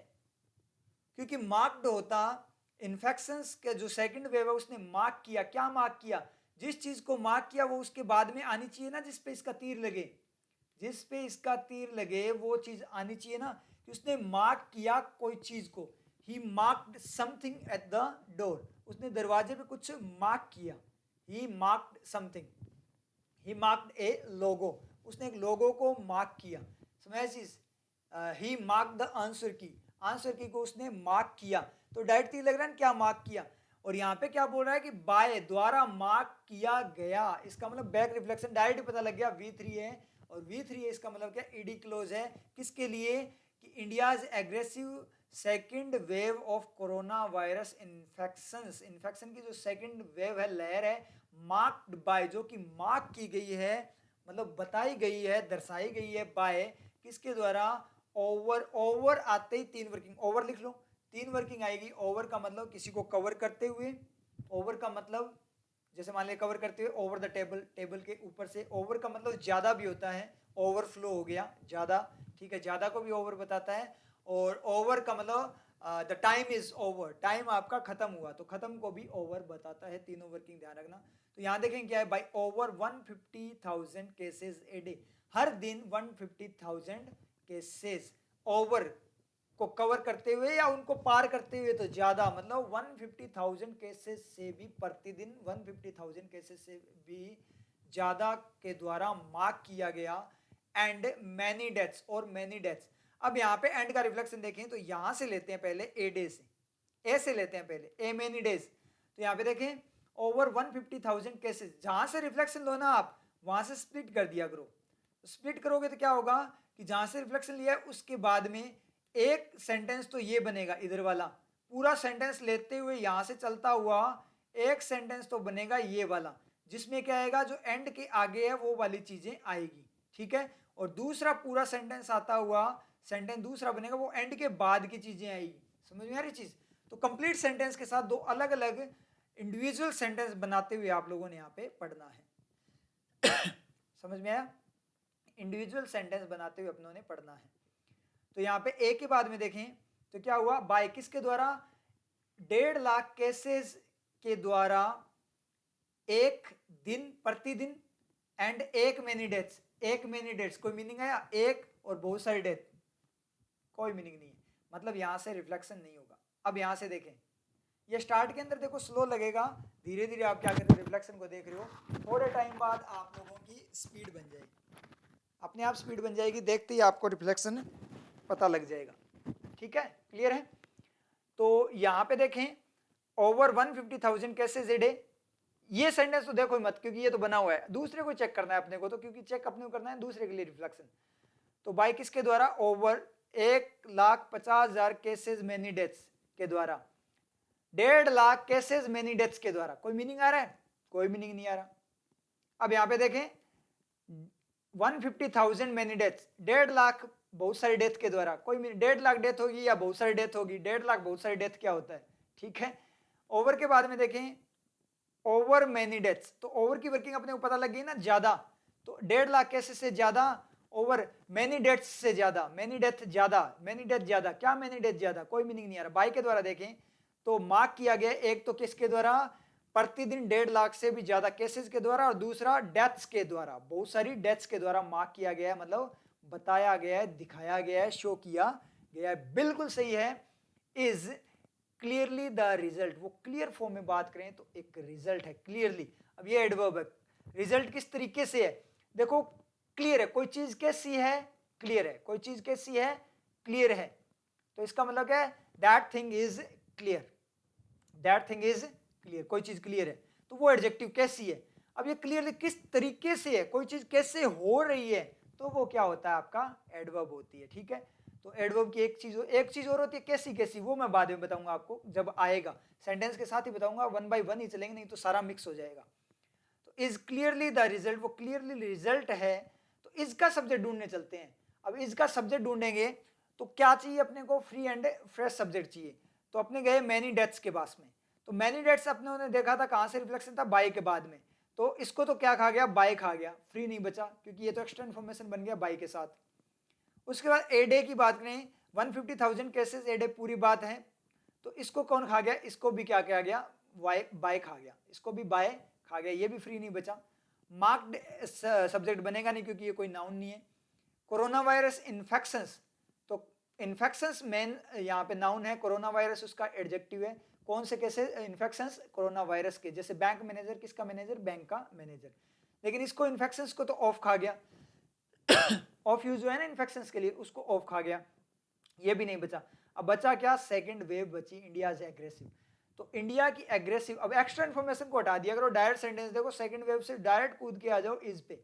क्योंकि मार्क्ड होता इन्फेक्शंस के जो सेकंड वेव है उसने मार्क किया, क्या मार्क किया, जिस चीज को मार्क किया वो उसके बाद में आनी चाहिए ना, जिस पे इसका तीर लगे, जिस पे इसका तीर लगे वो चीज आनी चाहिए ना, कि उसने मार्क किया कोई चीज को। He marked something at the door, उसने दरवाजे पे कुछ मार्क किया। He marked something, he marked a logo, उसने एक लोगो को मार्क किया। समझ चीज, he marked the answer key, answer key को उसने मार्क किया, तो डायरेक्ट तीर लग रहा है क्या मार्क किया। और यहाँ पे क्या बोल रहा है कि बाय द्वारा मार्क किया गया, इसका मतलब बैक रिफ्लेक्शन डायरेक्ट पता लग गया V3 है, और V3 है इसका मतलब क्या ईडी क्लोज है, किसके लिए, कि India's aggressive second wave of corona virus infections, infection की जो सेकंड वेव है, लहर है, मार्क्ड बाय, जो कि मार्क की गई है, मतलब बताई गई है, दर्शाई गई है बाय, किसके द्वारा, ओवर, ओवर आते ही तीन वर्किंग, ओवर लिख लो, तीन वर्किंग आएगी। ओवर का मतलब किसी को कवर करते हुए, ओवर का मतलब जैसे मान लिया कवर करते हुए ओवर द टेबल, टेबल के ऊपर से, ओवर का मतलब ज्यादा भी होता है, ओवरफ्लो हो गया ज्यादा, ठीक है, ज्यादा को भी ओवर बताता है। और ओवर का मतलब the time is over, time आपका खत्म हुआ, तो खत्म को भी ओवर बताता है, तीनों वर्किंग ध्यान रखना। तो यहाँ देखें क्या है, by over 150,000 cases a day, हर दिन 150,000 केसेस, ओवर को कवर करते हुए या उनको पार करते हुए तो ज्यादा, मतलब 150,000 केसेस से भी प्रतिदिन 150,000 केसेस से भी ज्यादा के द्वारा मार्क किया गया। एंड मैनी डेथ्स, और मैनी डेथ्स। अब यहाँ पे एंड का रिफ्लेक्शन देखें तो यहां से लेते हैं पहले ए डे से, ए से लेते हैं पहले, ए मैनी डेज, तो यहाँ पे देखें ओवर 150,000 केसेस, जहां से रिफ्लेक्शन लो ना आप वहां से स्प्लिट कर दिया करो, स्प्लिट करोगे तो क्या होगा कि जहां से रिफ्लेक्शन लिया है उसके बाद में एक सेंटेंस तो ये बनेगा, इधर वाला पूरा सेंटेंस लेते हुए यहां से चलता हुआ एक सेंटेंस तो बनेगा ये वाला, जिसमें क्या आएगा, जो एंड के आगे है वो वाली चीजें आएगी, ठीक है। और दूसरा पूरा सेंटेंस आता हुआ सेंटेंस दूसरा बनेगा, वो एंड के बाद की चीजें आएगी। समझ में आ रही चीज, तो कंप्लीट सेंटेंस के साथ दो अलग अलग इंडिविजुअल सेंटेंस बनाते हुए आप लोगों ने यहाँ पे पढ़ना है। समझ में आया, इंडिविजुअल सेंटेंस बनाते हुए अपनों ने पढ़ना है। तो यहाँ पे ए के बाद में देखें तो क्या हुआ, बाय किसके द्वारा, 1.5 लाख केसेस के द्वारा एक दिन, प्रतिदिन, एंड एक मेनी डेथ्स, एक मेनी डेथ्स, कोई मीनिंग आया, एक और बहुत सारी डेथ, कोई मीनिंग नहीं है, मतलब यहां से रिफ्लेक्शन नहीं होगा। अब यहां से देखें, ये स्टार्ट के अंदर देखो स्लो लगेगा, धीरे धीरे आप क्या कर रहे हो, रिफ्लेक्शन को देख रहे हो, थोड़े टाइम बाद आप लोगों की स्पीड बन जाएगी, अपने आप स्पीड बन जाएगी, देखते ही आपको रिफ्लेक्शन पता लग जाएगा, ठीक है, क्लियर है। तो यहां पे देखें ओवर 150,000 केसेस ए डे, ये सेंटेंस तो देखो मत, क्योंकि ये तो बना हुआ है, दूसरे को चेक करना है अपने को, तो क्योंकि चेक अपने को करना है दूसरे के लिए रिफ्लेक्शन। तो बाय किसके द्वारा, ओवर 1,50,000 केसेस मेनी डेथ्स के द्वारा, 1.5 लाख केसेस मेनी डेथ्स के द्वारा, कोई मीनिंग आ रहा है, कोई मीनिंग नहीं आ रहा। अब यहां पे देखें 150,000 मेनी डेथ्स, 1.5 लाख बहुत सारी डेथ के द्वारा, कोई 1.5 लाख डेथ होगी या बहुत सारी डेथ होगी, 1.5 लाख बहुत सारी डेथ क्या होता है, ठीक है। ओवर के बाद में देखें ओवर मेनी डेथ्स, तो ओवर की वर्किंग अपने को पता लग गई ना, ज्यादा, तो 1.5 लाख केसेस से ज्यादा, ओवर मेनी डेथ्स से ज्यादा, मेनी डेथ ज्यादा, मेनी डेथ ज्यादा, क्या मेनी डेथ ज्यादा, कोई मीनिंग नहीं आ रहा। बाय के द्वारा देखें तो मार्क किया गया, एक तो किसके द्वारा, प्रतिदिन 1.5 लाख से भी ज्यादा केसेस के द्वारा, और दूसरा डेथ्स के द्वारा, बहुत सारी डेथ्स के द्वारा मार्क किया गया है, मतलब बताया गया है, दिखाया गया है, शो किया गया है, बिल्कुल सही है। इज क्लियरली द रिजल्ट, वो क्लियर फॉर्म में बात करें तो एक रिजल्ट है, क्लियरली। अब ये एडवर्ब है, रिजल्ट किस तरीके से है, देखो क्लियर है, कोई चीज कैसी है, क्लियर है, कोई चीज कैसी है, क्लियर है, तो इसका मतलब क्या है, that thing is clear, that thing is clear, कोई चीज क्लियर है, तो वो एडजेक्टिव कैसी है। अब ये क्लियरली किस तरीके से है, कोई चीज कैसे हो रही है, तो वो क्या होता है, आपका एडवर्ब होती है, ठीक है। तो एडवर्ब की एक चीज और होती है कैसी कैसी, वो मैं बाद में बताऊंगा आपको, जब आएगा सेंटेंस के साथ ही बताऊंगा, वन बाय वन ही चलेंगे, नहीं तो सारा मिक्स हो जाएगा। तो इज क्लियरली द रिजल्ट, वो क्लियरली रिजल्ट है, तो इसका सब्जेक्ट ढूंढने चलते हैं। अब इसका सब्जेक्ट ढूंढेंगे तो क्या चाहिए अपने को, फ्री एंड फ्रेश सब्जेक्ट चाहिए। तो अपने गए मैनी डेथ्स के पास में, तो मैनी डेथ्स अपने ने देखा था कहाँ से रिफ्लेक्शन था, बाई के बाद में, तो इसको तो क्या खा गया, बाई खा गया, फ्री नहीं बचा, क्योंकि ये तो एक्स्ट्रा इन्फॉर्मेशन बन गया बाई के साथ। उसके बाद ए डे की बात करें, 150,000 केसेस ए डे पूरी बात है, तो इसको कौन खा गया, इसको भी क्या किया गया, बाय खा गया, इसको भी बाय खा गया, ये भी फ्री नहीं बचा। मार्क्ड सब्जेक्ट बनेगा नहीं क्योंकि ये कोई नाउन नहीं है। कोरोना वायरस इन्फेक्शंस, तो इन्फेक्शंस मेन यहाँ पे नाउन है, कोरोना वायरस उसका एडजेक्टिव है। कौन से कैसे इन्फेक्शंस, कोरोना वायरस के, जैसे बैंक मैनेजर, किसका मैनेजर, बैंक का मैनेजर, लेकिन इसको इन्फेक्शंस को तो ऑफ खा गया ऑफ यूज है ना इन्फेक्शंस के लिए, उसको ऑफ खा गया, ये भी नहीं बचा। अब बचा क्या, सेकंड वेव बची, इंडिया से एग्रेसिव। तो इंडिया की एग्रेसिव, अब एक्स्ट्रा इन्फॉर्मेशन को हटा दिया, अगर डायरेक्ट सेंटेंस देखो, सेकंड वेव से डायरेक्ट कूद के आ जाओ इस पे,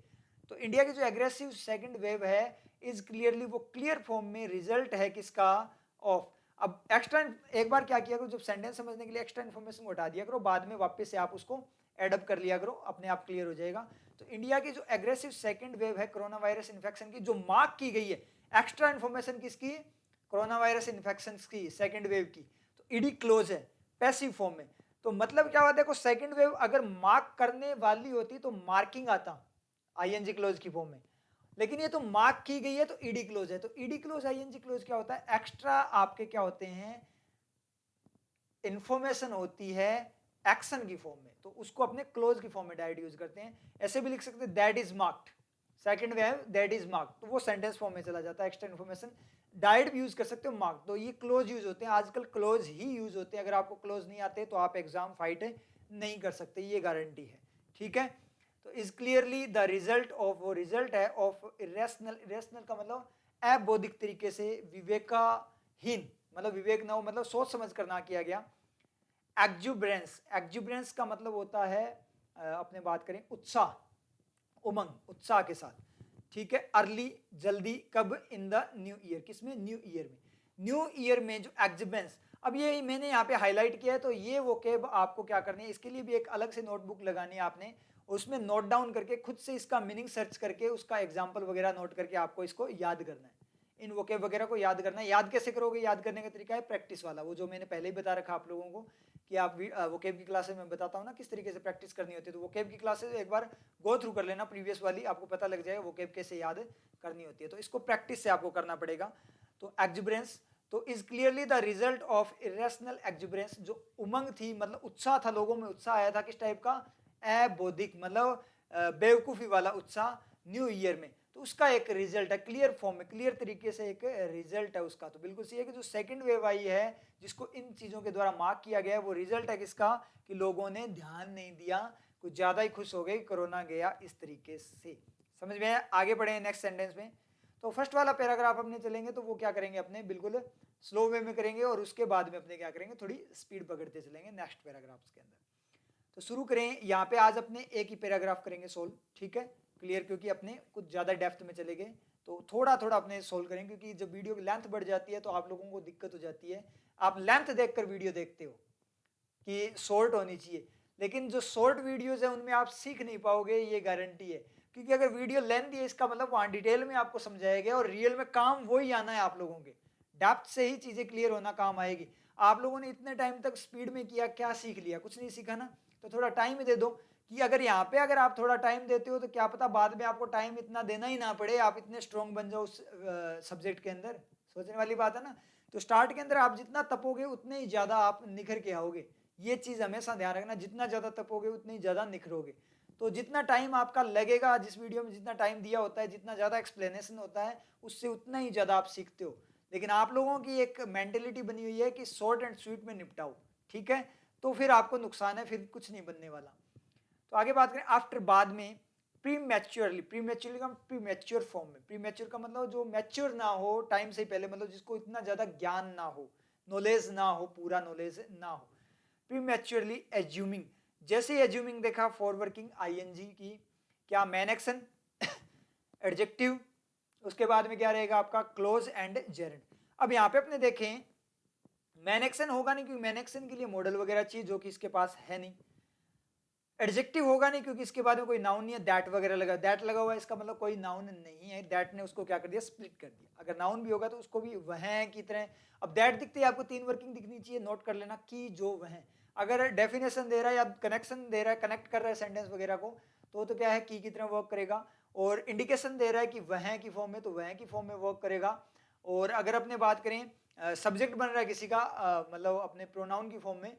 तो इंडिया की जो एग्रेसिव सेकंड वेव है इज क्लियरली, वो क्लियर फॉर्म में रिजल्ट है किसका, ऑफ। अब एक्स्ट्रा एक बार क्या किया करो, जब सेंटेंस समझने के लिए एक्स्ट्रा इन्फॉर्मेशन को हटा दिया करो, बाद में वापस से आप उसको एडअप कर लिया करो, अपने आप क्लियर हो जाएगा। तो इंडिया की जो एग्रेसिव सेकंड वेव है कोरोना वायरस इन्फेक्शन की, जो मार्क की गई है, एक्स्ट्रा इन्फॉर्मेशन किसकी, कोरोना वायरस इन्फेक्शन की सेकंड वेव की, तो ईडी क्लोज है पैसिव फॉर्म में। तो मतलब क्या होता है, सेकंड वेव अगर मार्क करने वाली होती तो मार्किंग आता आईएनजी क्लोज की फॉर्म में, लेकिन ये तो मार्क की गई है तो ईडी क्लोज है। तो ईडी क्लोज आईएनजी क्लोज क्या होता है, एक्स्ट्रा आपके क्या होते हैं, इंफॉर्मेशन होती है एक्शन की फॉर्म में, तो उसको अपने क्लोज की फॉर्म में डायरेक्ट यूज करते हैं। ऐसे भी लिख सकते हैं that is marked, second wave that is marked, तो वो सेंटेंस फॉर्म में चला जाता है। एक्स्ट्रा इन्फॉर्मेशन डायरेक्ट भी यूज कर सकते हो मार्क, तो ये क्लोज यूज होते हैं, आजकल क्लोज ही यूज होते हैं। अगर आपको क्लोज नहीं आते तो आप एग्जाम फाइट नहीं कर सकते, ये गारंटी है, ठीक है। तो is clearly the result of, वो रिजल्ट है ऑफ इरेशनल, इरेशनल का मतलब अबौद्धिक तरीके से, विवेकाहीन मतलब विवेक न हो, मतलब सोच समझ कर ना किया गया। एक्जुब्रेंस, एक्जुब्रेंस का मतलब होता है अपने बात करें उत्साह, उमंग, उत्साह के साथ, ठीक है। अर्ली, जल्दी, कब, इन द न्यू ईयर, किसमें, न्यू ईयर में, न्यू ईयर में जो एक्जुबेंस, अब ये मैंने यहाँ पे हाईलाइट किया है, तो ये वो केब आपको क्या करनी है, इसके लिए भी एक अलग से नोटबुक लगानी है आपने, उसमें नोट डाउन करके खुद से इसका मीनिंग सर्च करके उसका एग्जाम्पल वगैरह नोट करके आपको इसको याद करना है, इन वोकेब वगैरह को याद करना है। याद कैसे करोगे, याद करने का तरीका है प्रैक्टिस वाला, वो जो मैंने पहले ही बता रखा आप लोगों को कि आप वोकेब की क्लासेस में बताता हूँ ना किस तरीके से प्रैक्टिस करनी होती है, तो वोकेब की क्लासेस एक बार गो थ्रू कर लेना प्रीवियस वाली, आपको पता लग जाएगा वोकेब कैसे याद करनी होती है, तो इसको प्रैक्टिस से आपको करना पड़ेगा। तो एक्जुबरेंस, तो is clearly the result of irrational exuberance, जो उमंग थी मतलब उत्साह था, लोगों में उत्साह आया था, किस टाइप का, अबौद्धिक मतलब बेवकूफ़ी वाला उत्साह न्यू ईयर में, तो उसका एक रिजल्ट है क्लियर फॉर्म में, क्लियर तरीके से एक रिजल्ट है उसका। तो बिल्कुल सही है कि जो सेकंड वेव आई है जिसको इन चीज़ों के द्वारा मार्क किया गया है, वो रिजल्ट है किसका, कि लोगों ने ध्यान नहीं दिया, कुछ ज़्यादा ही खुश हो गए, कोरोना गया, इस तरीके से समझ में आया। आगे बढ़े नेक्स्ट सेंटेंस में, तो फर्स्ट वाला पैराग्राफ अपने चलेंगे तो वो क्या करेंगे, अपने बिल्कुल स्लो वे में करेंगे, और उसके बाद में अपने क्या करेंगे, थोड़ी स्पीड पकड़ते चलेंगे नेक्स्ट पैराग्राफ्स के अंदर। तो शुरू करें, यहाँ पे आज अपने एक ही पैराग्राफ करेंगे सोल्व, ठीक है, क्लियर, क्योंकि अपने कुछ ज़्यादा डेप्थ में चले गए, तो थोड़ा थोड़ा अपने सोल्व करें, क्योंकि जब वीडियो की लेंथ बढ़ जाती है तो आप लोगों को दिक्कत हो जाती है, आप लेंथ देखकर वीडियो देखते हो कि शॉर्ट होनी चाहिए, लेकिन जो शॉर्ट वीडियोस है उनमें आप सीख नहीं पाओगे, ये गारंटी है, क्योंकि अगर वीडियो लेंथ है इसका मतलब वहाँ डिटेल में आपको समझाया गया, और रियल में काम वही आना है आप लोगों के, डेप्थ से ही चीज़ें क्लियर होना काम आएगी। आप लोगों ने इतने टाइम तक स्पीड में किया, क्या सीख लिया, कुछ नहीं सीखा ना, तो थोड़ा टाइम दे दो, कि अगर यहाँ पे अगर आप थोड़ा टाइम देते हो तो क्या पता बाद में आपको टाइम इतना देना ही ना पड़े, आप इतने स्ट्रॉन्ग बन जाओ उस सब्जेक्ट के अंदर, सोचने वाली बात है ना। तो स्टार्ट के अंदर आप जितना तपोगे उतने ही ज़्यादा आप निखर के आओगे, ये चीज़ हमेशा ध्यान रखना, जितना ज़्यादा तपोगे उतने ही ज़्यादा निखरोगे। तो जितना टाइम आपका लगेगा, जिस वीडियो में जितना टाइम दिया होता है, जितना ज़्यादा एक्सप्लेनेशन होता है, उससे उतना ही ज़्यादा आप सीखते हो, लेकिन आप लोगों की एक मेंटेलिटी बनी हुई है कि शॉर्ट एंड स्वीट में निपटाओ, ठीक है, तो फिर आपको नुकसान है, फिर कुछ नहीं बनने वाला। तो आगे बात करें, आफ्टर बाद में, प्रीमैच्योरली, प्रीमैच्योरली का प्रीमैच्योर फॉर्म में, प्रीमैच्योर का मतलब जो मैच्योर ना हो टाइम से पहले, मतलब जिसको इतना ज़्यादा ज्ञान ना हो, नॉलेज ना हो, पूरा नॉलेज ना हो, प्रीमैच्योरली एज्यूमिंग, जैसे एज्यूमिंग देखा फॉर वर्किंग आईएनजी की, क्या मैन एक्शन एडजेक्टिव, उसके बाद में क्या रहेगा आपका क्लोज एंड जेरेंट। अब यहाँ पे अपने देखें मैन एक्शन होगा नहीं, क्योंकि मैन एक्शन के लिए मॉडल वगैरह चाहिए जो कि इसके पास है नहीं, एडजेक्टिव होगा नहीं क्योंकि इसके बाद में कोई नाउन नहीं है, दैट वगैरह लगा, दैट लगा हुआ है, इसका मतलब कोई नाउन नहीं है, दैट ने उसको क्या कर दिया, स्प्लिट कर दिया। अगर नाउन भी होगा तो उसको भी वह की तरह, अब दैट दिखते ही आपको 3 वर्किंग दिखनी चाहिए, नोट कर लेना कि जो वह। अगर डेफिनेशन दे रहा है या कनेक्शन दे रहा है, कनेक्ट कर रहा है सेंटेंस वगैरह को, तो क्या है की तरह वर्क करेगा। और इंडिकेशन दे रहा है कि वह की फॉर्म में, तो वह की फॉर्म में वर्क करेगा। और अगर अपने बात करें सब्जेक्ट बन रहा है किसी का, मतलब अपने प्रोनाउन की फॉर्म में,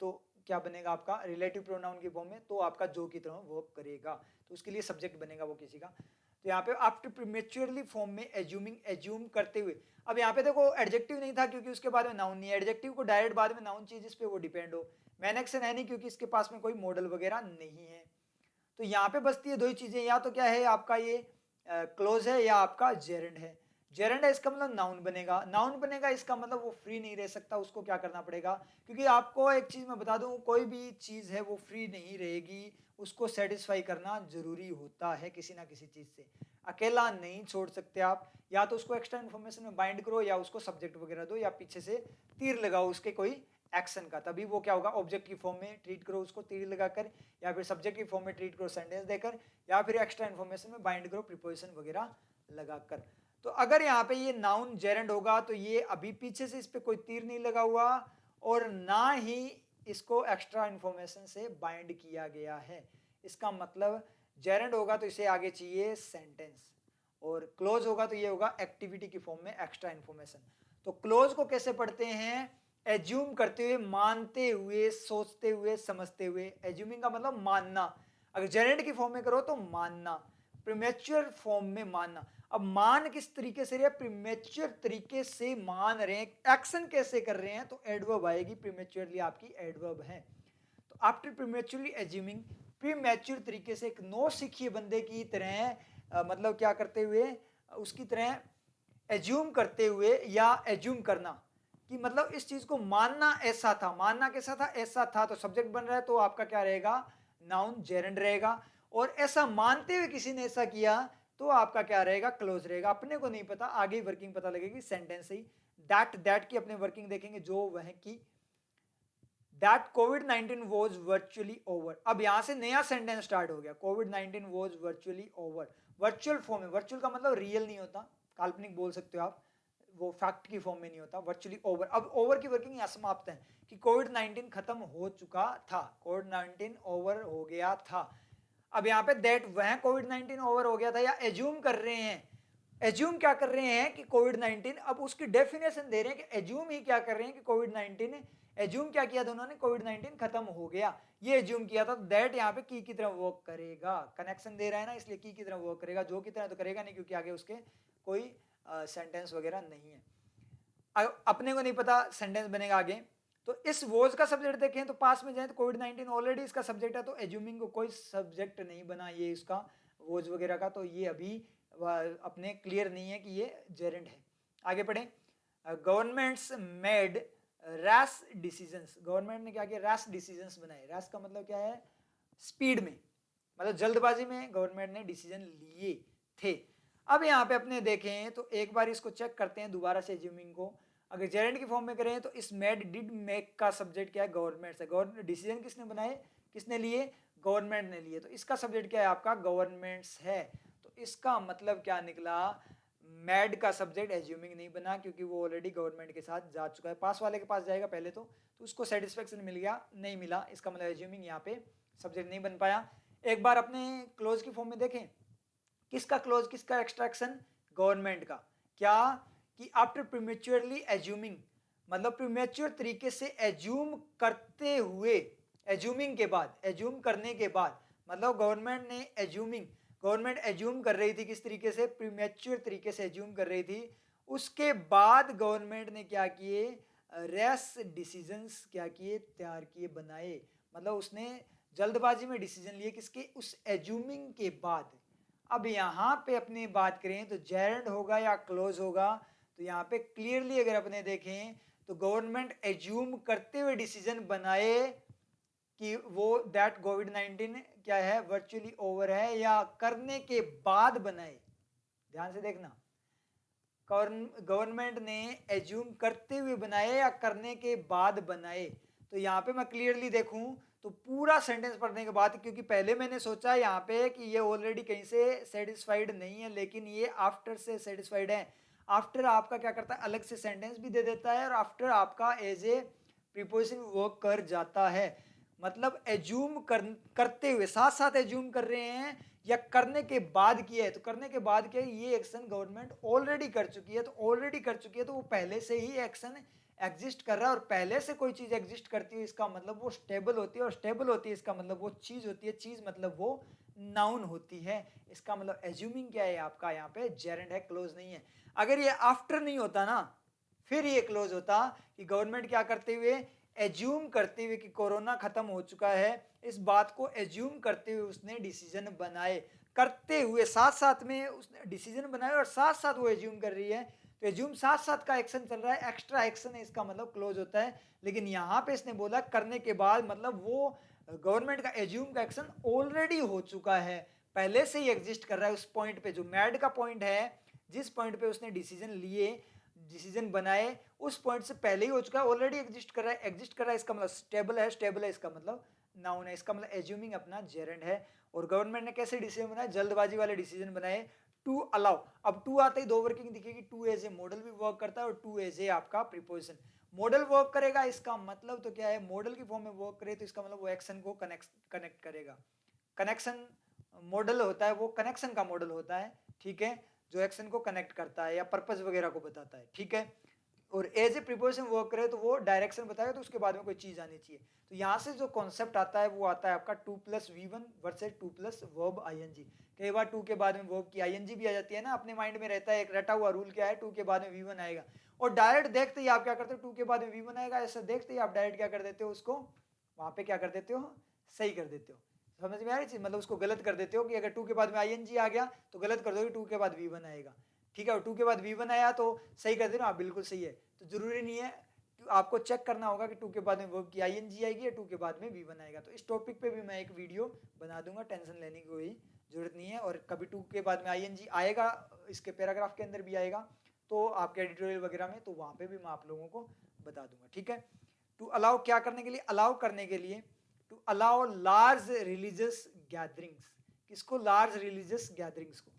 तो क्या बनेगा आपका, रिलेटिव प्रोनाउन की फॉर्म में, तो आपका जो की तरह वर्क करेगा, तो उसके लिए सब्जेक्ट बनेगा वो किसी का। तो यहाँ पे आफ्टर प्रीमेच्योरली फॉर्म में एज्यूमिंग, एज्यूम करते हुए। अब यहाँ पे देखो एडजेक्टिव नहीं था क्योंकि उसके बाद में नाउन नहीं है, एडजेक्टिव को डायरेक्ट बाद में नाउन चाहिए जिस पे वो डिपेंड हो। मैन एक्शन है नहीं क्योंकि इसके पास में कोई मॉडल वगैरह नहीं है। तो यहाँ पे बचती है दो ही चीजें, या तो क्या है आपका ये क्लोज है या आपका जेरेंड है। जेरेंड है इसका मतलब नाउन बनेगा, नाउन बनेगा इसका मतलब वो फ्री नहीं रह सकता, उसको क्या करना पड़ेगा, क्योंकि आपको एक चीज मैं बता दूं, कोई भी चीज है वो फ्री नहीं रहेगी, उसको सेटिस्फाई करना जरूरी होता है किसी ना किसी चीज से, अकेला नहीं छोड़ सकते आप। या तो उसको एक्स्ट्रा इन्फॉर्मेशन में बाइंड करो, या उसको सब्जेक्ट वगैरह दो, या पीछे से तीर लगाओ उसके कोई एक्शन का, तभी वो क्या होगा, ऑब्जेक्ट की फॉर्म में ट्रीट करो उसको तीर लगाकर, या फिर सब्जेक्ट की फॉर्म में ट्रीट करो सेंटेंस देकर, या फिर एक्स्ट्रा इन्फॉर्मेशन में बाइंड करो प्रीपोजिशन वगैरह लगाकर। तो अगर यहाँ पे ये नाउन जेरेंड होगा तो ये अभी पीछे से इस पे कोई तीर नहीं लगा हुआ, और ना ही इसको एक्स्ट्रा इन्फॉर्मेशन से बाइंड किया गया है, इसका मतलब जेरेंड होगा तो इसे आगे चाहिए सेंटेंस, और क्लोज होगा तो ये होगा एक्टिविटी की फॉर्म में एक्स्ट्रा इन्फॉर्मेशन। तो क्लोज को कैसे पढ़ते हैं, एज्यूम करते हुए, मानते हुए, सोचते हुए, समझते हुए। एज्यूमिंग का मतलब मानना, अगर जेरेंड की फॉर्म में करो तो मानना, प्रीमेच्योर फॉर्म में मानना। अब मान किस तरीके से रहे, प्रीमेच्योर तरीके से मान रहे हैं, एक्शन कैसे कर रहे हैं, तो एडवर्ब आएगी, प्रीमेच्योरली आपकी एडवर्ब है। तो आफ्टर प्रीमेच्योरली एज्यूमिंग, प्रीमेच्योर तरीके से, एक नौ सीखिए बंदे की तरह, मतलब क्या करते हुए, उसकी तरह एज्यूम करते हुए, या एज्यूम करना कि मतलब इस चीज को मानना ऐसा था, मानना कैसा था, ऐसा था, तो सब्जेक्ट बन रहा है तो आपका क्या रहेगा, नाउन जेरेंड रहेगा। और ऐसा मानते हुए किसी ने ऐसा किया तो आपका क्या रहेगा, क्लोज रहेगा। अपने को नहीं पता, आगे वर्किंग पता लगेगी सेंटेंस ही। दैट की अपने वर्किंग देखेंगे, जो वह की, दैट कोविड-19 वॉज वर्चुअली ओवर। अब यहां से नया सेंटेंस स्टार्ट हो गया, कोविड-19 was virtually over, virtual form में, वर्चुअल का मतलब रियल नहीं होता, काल्पनिक बोल सकते हो आप, वो फैक्ट की फॉर्म में नहीं होता, वर्चुअली ओवर। अब ओवर की वर्किंग यहां समाप्त है कि कोविड-19 खत्म हो चुका था, कोविड-19 ओवर हो गया था। अब यहाँ पे दैट वह कोविड-19 ओवर हो गया था, या एज्यूम कर रहे हैं, एज्यूम क्या कर रहे हैं कि कोविड-19, अब उसकी डेफिनेशन दे रहे हैं कि एज्यूम ही क्या कर रहे हैं कि कोविड-19, एज्यूम क्या किया दोनों ने, कोविड-19 खत्म हो गया, ये एज्यूम किया था। दैट यहाँ पे की तरह वर्क करेगा, कनेक्शन दे रहा है ना, इसलिए की तरह वर्क करेगा, जो की तरह तो करेगा नहीं क्योंकि आगे उसके कोई सेंटेंस वगैरह नहीं है, अपने को नहीं पता सेंटेंस बनेगा आगे। तो इस वॉज का सब्जेक्ट देखें तो पास में जाए तो कोविड-19 ऑलरेडी इसका सब्जेक्ट है, तो एज्यूमिंग को कोई सब्जेक्ट नहीं बना ये इसका वॉज वगैरह का, तो ये अभी अपने क्लियर नहीं है कि ये जेरेंट है। आगे पढ़ें, governments made rash decisions, government ने क्या किया, रैश डिसीजंस बनाए। रैश का मतलब क्या है, स्पीड में, मतलब जल्दबाजी में गवर्नमेंट ने डिसीजन लिए थे। अब यहाँ पे अपने देखें तो एक बार इसको चेक करते हैं दोबारा से एज्यूमिंग को, अगर जेरेंट की फॉर्म में करें तो इस मेड डिड मेक का सब्जेक्ट क्या है, गवर्नमेंट है, गवर्नमेंट डिसीजन किसने बनाए, किसने लिए, गवर्नमेंट ने लिए, तो इसका सब्जेक्ट क्या है आपका, गवर्नमेंट्स है। तो इसका मतलब क्या निकला, मैड का सब्जेक्ट एज्यूमिंग नहीं बना क्योंकि वो ऑलरेडी गवर्नमेंट के साथ जा चुका है, पास वाले के पास जाएगा पहले तो उसको सेटिस्फेक्शन मिल गया, नहीं मिला, इसका मतलब एज्यूमिंग यहाँ पे सब्जेक्ट नहीं बन पाया। एक बार अपने क्लोज की फॉर्म में देखें, किसका क्लोज, किसका एक्सट्रैक्शन, गवर्नमेंट का, क्या कि आफ्टर प्रीमेच्योरली एज्यूमिंग, मतलब प्रीमेच्योर तरीके से एज्यूम करते हुए, एज्यूमिंग के बाद, एज्यूम करने के बाद, मतलब गवर्नमेंट ने एज्यूमिंग, गवर्नमेंट एज्यूम कर रही थी किस तरीके से, प्रीमेच्योर तरीके से एज्यूम कर रही थी, उसके बाद गवर्नमेंट ने क्या किए, रैश डिसीजंस क्या किए, तैयार किए, बनाए, मतलब उसने जल्दबाजी में डिसीजन लिए किसके, उस एज्यूमिंग के बाद। अब यहाँ पे अपनी बात करें तो जेरेंट होगा या क्लोज होगा, तो यहाँ पे क्लियरली अगर अपने देखें तो गवर्नमेंट एज्यूम करते हुए डिसीजन बनाए कि वो दैट कोविड-19 क्या है, वर्चुअली ओवर है, या करने के बाद बनाए, ध्यान से देखना, गवर्नमेंट ने एज्यूम करते हुए बनाए या करने के बाद बनाए, तो यहाँ पे मैं क्लियरली देखूं तो पूरा सेंटेंस पढ़ने के बाद, क्योंकि पहले मैंने सोचा यहाँ पे कि ये ऑलरेडी कहीं से सेटिस्फाइड नहीं है, लेकिन ये आफ्टर से सेटिस्फाइड है। आफ्टर आपका क्या करता है, अलग से सेंटेंस भी दे देता है और आफ्टर आपका एज ए प्रीपोजिशन वर्क कर जाता है। मतलब एज्यूम करते हुए, साथ साथ एज्यूम कर रहे हैं या करने के बाद किया है, तो करने के बाद क्या है, ये एक्शन गवर्नमेंट ऑलरेडी कर चुकी है, तो ऑलरेडी कर चुकी है तो वो पहले से ही एक्शन एग्जिस्ट कर रहा है, और पहले से कोई चीज एग्जिस्ट करती है इसका मतलब वो स्टेबल होती है, और स्टेबल होती है इसका मतलब वो चीज होती है, चीज मतलब वो नाउन होती है। इसका मतलब एज्यूमिंग क्या है आपका यहाँ पे जेरेंड है, क्लोज नहीं है। अगर ये आफ्टर नहीं होता ना, फिर ये क्लोज होता कि गवर्नमेंट क्या करते हुए, एज्यूम करते हुए कि कोरोना खत्म हो चुका है, इस बात को एज्यूम करते हुए उसने डिसीजन बनाए, करते हुए साथ साथ में उसने डिसीजन बनाए और साथ साथ वो एज्यूम कर रही है, तो एज्यूम साथ साथ का एक्शन चल रहा है, एक्स्ट्रा एक्शन है, इसका मतलब क्लोज होता है। लेकिन यहाँ पे इसने बोला करने के बाद, मतलब वो गवर्नमेंट का एज्यूम का एक्शन ऑलरेडी हो चुका है, पहले से ही एग्जिस्ट कर रहा है। उस पॉइंट पे जो मैड का पॉइंट है, जिस पॉइंट पे उसने डिसीजन लिए, डिसीजन बनाए, उस पॉइंट से पहले ही हो चुका है, ऑलरेडी एग्जिस्ट कर रहा है। एग्जिस्ट कर रहा है इसका मतलब स्टेबल है, स्टेबल है इसका मतलब नाउन है, इसका मतलब एज्यूमिंग अपना जेरेंड है। और गवर्नमेंट ने कैसे डिसीजन बनाए, जल्दबाजी वाले डिसीजन बनाए, टू अलाउ। अब टू आते ही दो वर्किंग दिखेगी, टू एज ए मॉडल भी वर्क करता है और टू एज ए आपका प्रीपोजिशन। मॉडल वर्क करेगा, इसका मतलब तो क्या है, मॉडल की फॉर्म में वर्क करे तो इसका मतलब वो एक्शन को कनेक्ट करेगा। कनेक्शन मॉडल होता है, वो कनेक्शन का मॉडल होता है, ठीक है, जो एक्शन को कनेक्ट करता है या पर्पस वगैरह को बताता है, ठीक है। और एज ए प्रीपोजिशन वर्क करे तो वो डायरेक्शन बताएगा, तो उसके बाद में कोई चीज आनी चाहिए। तो यहाँ से जो कॉन्सेप्ट आता है वो आता है आपका 2+V1 वर्सेज 2+ वर्ब ING। कई बार 2 के बाद में वर्ब की ING भी आ जाती है ना, अपने माइंड में रहता है एक रटा हुआ रूल क्या है, 2 के बाद में V1 आएगा, और डायरेक्ट देखते ही आप क्या करते हो, 2 के बाद में V1 आएगा, ऐसा देखते ही आप डायरेक्ट क्या कर देते हो, उसको वहां पे क्या कर देते हो, सही कर देते हो। समझ में आ रही चीज, मतलब उसको गलत कर देते हो कि अगर 2 के बाद में ING आ गया तो गलत कर दोगे, 2 के बाद V1 आएगा, ठीक है। और 2 के बाद V1 आया तो सही कर देना, आप बिल्कुल सही है। तो जरूरी नहीं है, आपको चेक करना होगा कि 2 के बाद में वर्ब की ING आएगी या 2 के बाद में V1 आएगा। तो इस टॉपिक पे भी मैं एक वीडियो बना दूंगा, टेंशन लेने की कोई जरूरत नहीं है। और कभी 2 के बाद में ING आएगा, इसके पैराग्राफ के अंदर भी आएगा, तो आपके एडिटोरियल वगैरह में, तो वहां पे भी मैं आप लोगों को बता दूंगा, ठीक है। टू अलाउ क्या करने के लिए, अलाउ करने के लिए, to allow large religious gatherings. किसको, लार्ज रिलीजियस गैदरिंग्स को।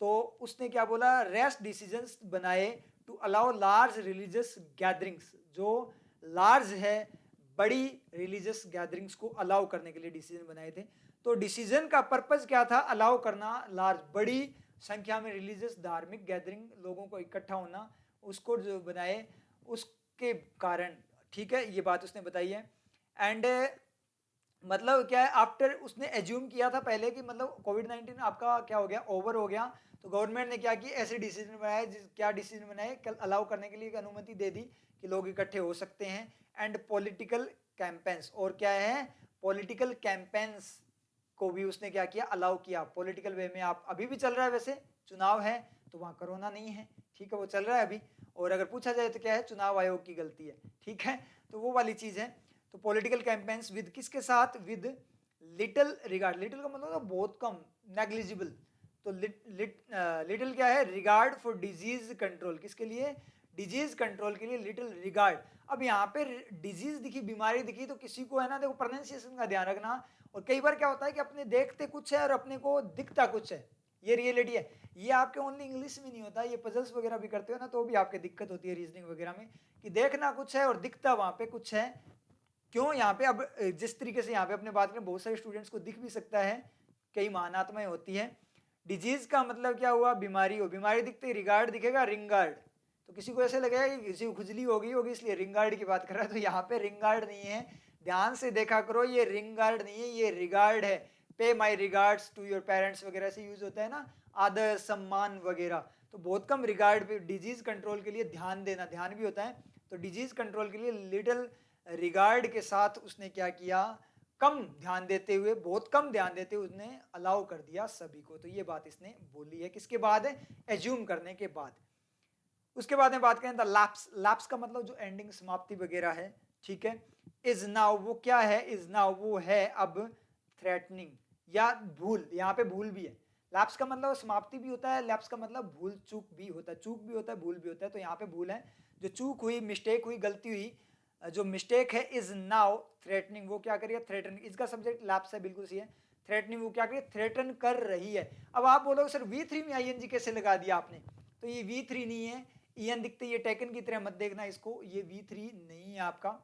तो उसने क्या बोला, रेस्ट डिसीजंस बनाए to allow large religious gatherings, जो लार्ज है, बड़ी रिलीजियस गैदरिंग्स को अलाउ करने के लिए डिसीजन बनाए थे। तो डिसीजन का पर्पस क्या था, अलाउ करना लार्ज, बड़ी संख्या में रिलीजियस धार्मिक गैदरिंग, लोगों को इकट्ठा होना, उसको जो बनाए उसके कारण, ठीक है, ये बात उसने बताई है। एंड मतलब क्या है, आफ्टर उसने एज्यूम किया था पहले कि मतलब कोविड-19 आपका क्या हो गया, ओवर हो गया, तो गवर्नमेंट ने क्या किया, ऐसे डिसीजन बनाए, क्या डिसीजन बनाए, कल अलाउ करने के लिए एक अनुमति दे दी कि लोग इकट्ठे हो सकते हैं। एंड पॉलिटिकल कैंपेन्स, और क्या है, पॉलिटिकल कैंपेन्स को भी उसने क्या किया, अलाउ किया। पॉलिटिकल वे में आप अभी भी चल रहा है, वैसे चुनाव है तो वहाँ कोरोना नहीं है, ठीक है, वो चल रहा है अभी। और अगर पूछा जाए तो क्या है, चुनाव आयोग की गलती है, ठीक है, तो वो वाली चीज है। तो पॉलिटिकल कैंपेन्स विद किसके साथ, विद लिटिल रिगार्ड, लिटिल का मतलब बहुत कम, नेग्लिजिबल। तो लिटिल क्या है, रिगार्ड फॉर डिजीज कंट्रोल, किसके लिए, डिजीज कंट्रोल के लिए लिटिल रिगार्ड। अब यहाँ पे डिजीज दिखी, बीमारी दिखी, तो किसी को है ना, देखो प्रोनाउंसिएशन का ध्यान रखना। और कई बार क्या होता है कि अपने देखते कुछ है और अपने को दिखता कुछ है, ये रियलिटी है। ये आपके ओनली इंग्लिश में नहीं होता, ये पजल्स वगैरह भी करते हो ना, तो भी आपके दिक्कत होती है रीजनिंग वगैरह में, कि देखना कुछ है और दिखता वहां पे कुछ है। क्यों, यहाँ पे अब जिस तरीके से यहाँ पे अपने बात करें, बहुत सारे स्टूडेंट्स को दिख भी सकता है, कई महानात्माएं होती है। डिजीज का मतलब क्या हुआ, बीमारी हो, बीमारी दिखते ही रिगार्ड दिखेगा, रिंगार्ड। तो किसी को ऐसे लगेगा कि किसी को खुजली हो गई होगी इसलिए रिंगार्ड की बात कर रहा है, तो यहाँ पे रिंगार्ड नहीं है, ध्यान से देखा करो, ये रिंगार्ड नहीं है, ये रिगार्ड है। Pay my regards to your parents वगैरह से यूज होता है ना, आदर सम्मान वगैरह, तो बहुत कम रिगार्ड पे। डिजीज कंट्रोल के लिए ध्यान देना, ध्यान भी होता है, तो डिजीज कंट्रोल के लिए लिटिल रिगार्ड के साथ उसने क्या किया, कम ध्यान देते हुए, बहुत कम ध्यान देते हुए उसने अलाउ कर दिया सभी को। तो ये बात इसने बोली है, किसके बाद है, एज्यूम करने के बाद। उसके बाद में बात करें द लैप्स, लैप्स का मतलब जो एंडिंग, समाप्ति वगैरह है, ठीक है। इज नाउ, वो क्या है, इज नाउ वो है अब, थ्रेटनिंग या भूल, यहाँ पे भूल भी है। लैप्स का मतलब समाप्ति भी होता है, लैप्स का मतलब भूल चूक भी होता है, चूक भी होता है, भूल भी होता है। तो यहाँ पे भूल है, जो चूक हुई, मिस्टेक हुई, गलती हुई, जो मिस्टेक है इज नाउ थ्रेटनिंग, वो क्या करिए थ्रेटन, इसका सब्जेक्ट लैप्स है, बिल्कुल सही है। थ्रेटनिंग वो क्या करिए थ्रेटन कर रही है। अब आप बोलोगे सर V3 में आईएनजी कैसे लगा दिया आपने, तो ये V3 नहीं है, ईएन दिखते ये टेकन की तरह मत देखना इसको, ये V3 नहीं है आपका,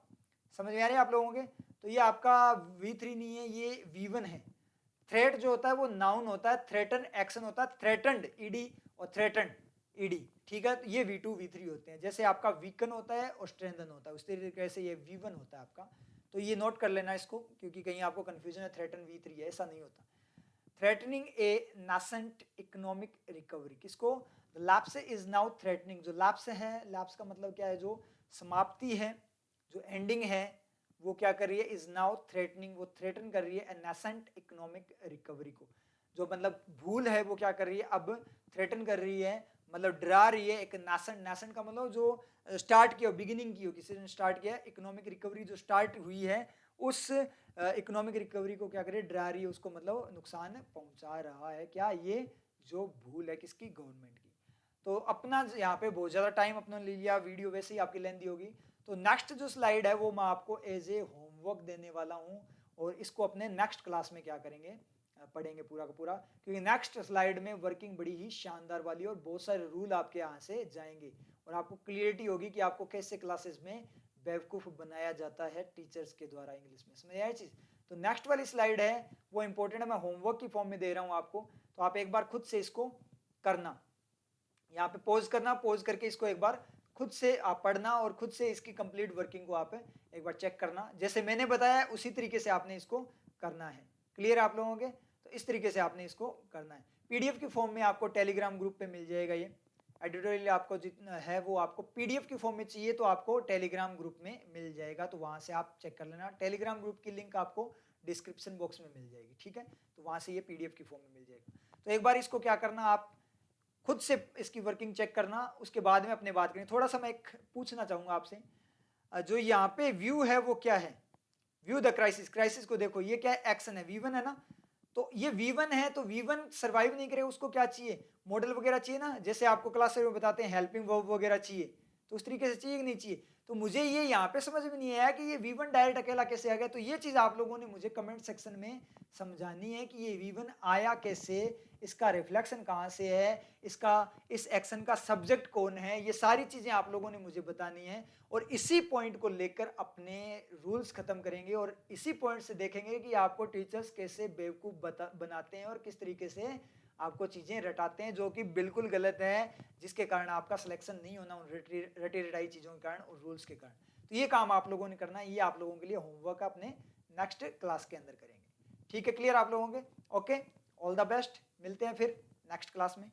समझ में आ रही है आप लोगों के। तो ये आपका V3 नहीं है, ये V1 है। थ्रेट जो होता है वो नाउन होता है, थ्रेटन एक्शन होता है, थ्रेटनड ईडी और थ्रेटन ईडी, ठीक है। तो ये V2 V3 होते हैं, जैसे आपका वीकन होता है और स्ट्रेंथन होता है, उस तरीके से ये V1 होता है आपका। तो ये नोट कर लेना इसको, क्योंकि कहीं आपको कंफ्यूजन है थ्रेटन V3 है, ऐसा नहीं होता। थ्रेटनिंग ए नासेंट इकोनॉमिक रिकवरी, किसको, लैप्स इज नाउ थ्रेटनिंग, जो लैप्स है, लैप्स का मतलब क्या है, जो समाप्ति है, जो एंडिंग है, वो क्या कर रही है, इज नाउ थ्रेटनिंग, वो थ्रेटन कर रही है नेसेंट इकोनॉमिक रिकवरी को, जो मतलब भूल है वो क्या कर रही है अब थ्रेटन कर रही है, मतलब डरा रही है। एक नेसेंट, नेसेंट का मतलब जो स्टार्ट किया, बिगिनिंग की हो, किसी ने स्टार्ट किया, इकोनॉमिक रिकवरी जो स्टार्ट हुई है उस इकोनॉमिक रिकवरी को क्या करे, डरा रही है, उसको मतलब नुकसान पहुंचा रहा है, क्या, ये जो भूल है किसकी, गवर्नमेंट की। तो अपना यहाँ पे बहुत ज़्यादा टाइम अपना ले लिया, वीडियो वैसे ही आपकी लेंथी होगी। तो नेक्स्ट जो स्लाइड है वो मैं आपको एज ए होमवर्क देने वाला हूँ, और इसको अपने नेक्स्ट क्लास में क्या करेंगे, पढ़ेंगे पूरा का पूरा, क्योंकि नेक्स्ट स्लाइड में वर्किंग बड़ी ही शानदार वाली और बहुत सारे रूल आपके यहाँ से जाएंगे, और आपको क्लियरिटी होगी कि आपको कैसे क्लासेस में बेवकूफ़ बनाया जाता है टीचर्स के द्वारा इंग्लिश में, समझ आया चीज़। तो नेक्स्ट वाली स्लाइड है वो इंपॉर्टेंट है, मैं होमवर्क की फॉर्म में दे रहा हूँ आपको, तो आप एक बार खुद से इसको करना, यहाँ पे पॉज करना, पॉज करके इसको एक बार खुद से आप पढ़ना, और खुद से इसकी कंप्लीट वर्किंग को आप एक बार चेक करना, जैसे मैंने बताया उसी तरीके से आपने इसको करना है। क्लियर आप लोगों के, तो इस तरीके से आपने इसको करना है। पीडीएफ की फॉर्म में आपको टेलीग्राम ग्रुप पे मिल जाएगा, ये एडिटोरियल आपको जितना है वो आपको पीडीएफ की फॉर्म में चाहिए तो आपको टेलीग्राम ग्रुप में मिल जाएगा, तो वहां से आप चेक कर लेना। टेलीग्राम ग्रुप की लिंक आपको डिस्क्रिप्शन बॉक्स में मिल जाएगी, ठीक है, तो वहां से ये पीडीएफ की फॉर्म में मिल जाएगा। तो एक बार इसको क्या करना, आप खुद से इसकी वर्किंग चेक करना, उसके बाद में अपने बात करें। थोड़ा सा मैं एक पूछना चाहूंगा आपसे, जो यहाँ पे व्यू है वो क्या है, व्यू द क्राइसिस, क्राइसिस को देखो, ये क्या है, एक्शन है, V1 है ना, तो ये V1 है, तो V1 सर्वाइव नहीं करे, उसको क्या चाहिए, मॉडल वगैरह चाहिए ना, जैसे आपको क्लास में बताते हैं हेल्पिंग वर्ब वगैरह चाहिए, तो उस तरीके से चाहिए कि नहीं चाहिए। तो मुझे ये यहाँ पे समझ में नहीं आया कि ये V1 डायरेक्ट अकेला कैसे आ गया, तो ये चीज़ आप लोगों ने मुझे कमेंट सेक्शन में समझानी है कि ये V1 आया कैसे, इसका रिफ्लेक्शन कहाँ से है, इसका इस एक्शन का सब्जेक्ट कौन है, ये सारी चीज़ें आप लोगों ने मुझे बतानी है, और इसी पॉइंट को लेकर अपने रूल्स खत्म करेंगे, और इसी पॉइंट से देखेंगे कि आपको टीचर्स कैसे बेवकूफ़ बनाते हैं और किस तरीके से आपको चीज़ें रटाते हैं, जो कि बिल्कुल गलत है, जिसके कारण आपका सिलेक्शन नहीं होना उन रटी रटाई चीज़ों के कारण और रूल्स के कारण। तो ये काम आप लोगों ने करना है, ये आप लोगों के लिए होमवर्क अपने नेक्स्ट क्लास के अंदर करेंगे, ठीक है, क्लियर आप लोगों के, ओके, ऑल द बेस्ट, मिलते हैं फिर नेक्स्ट क्लास में।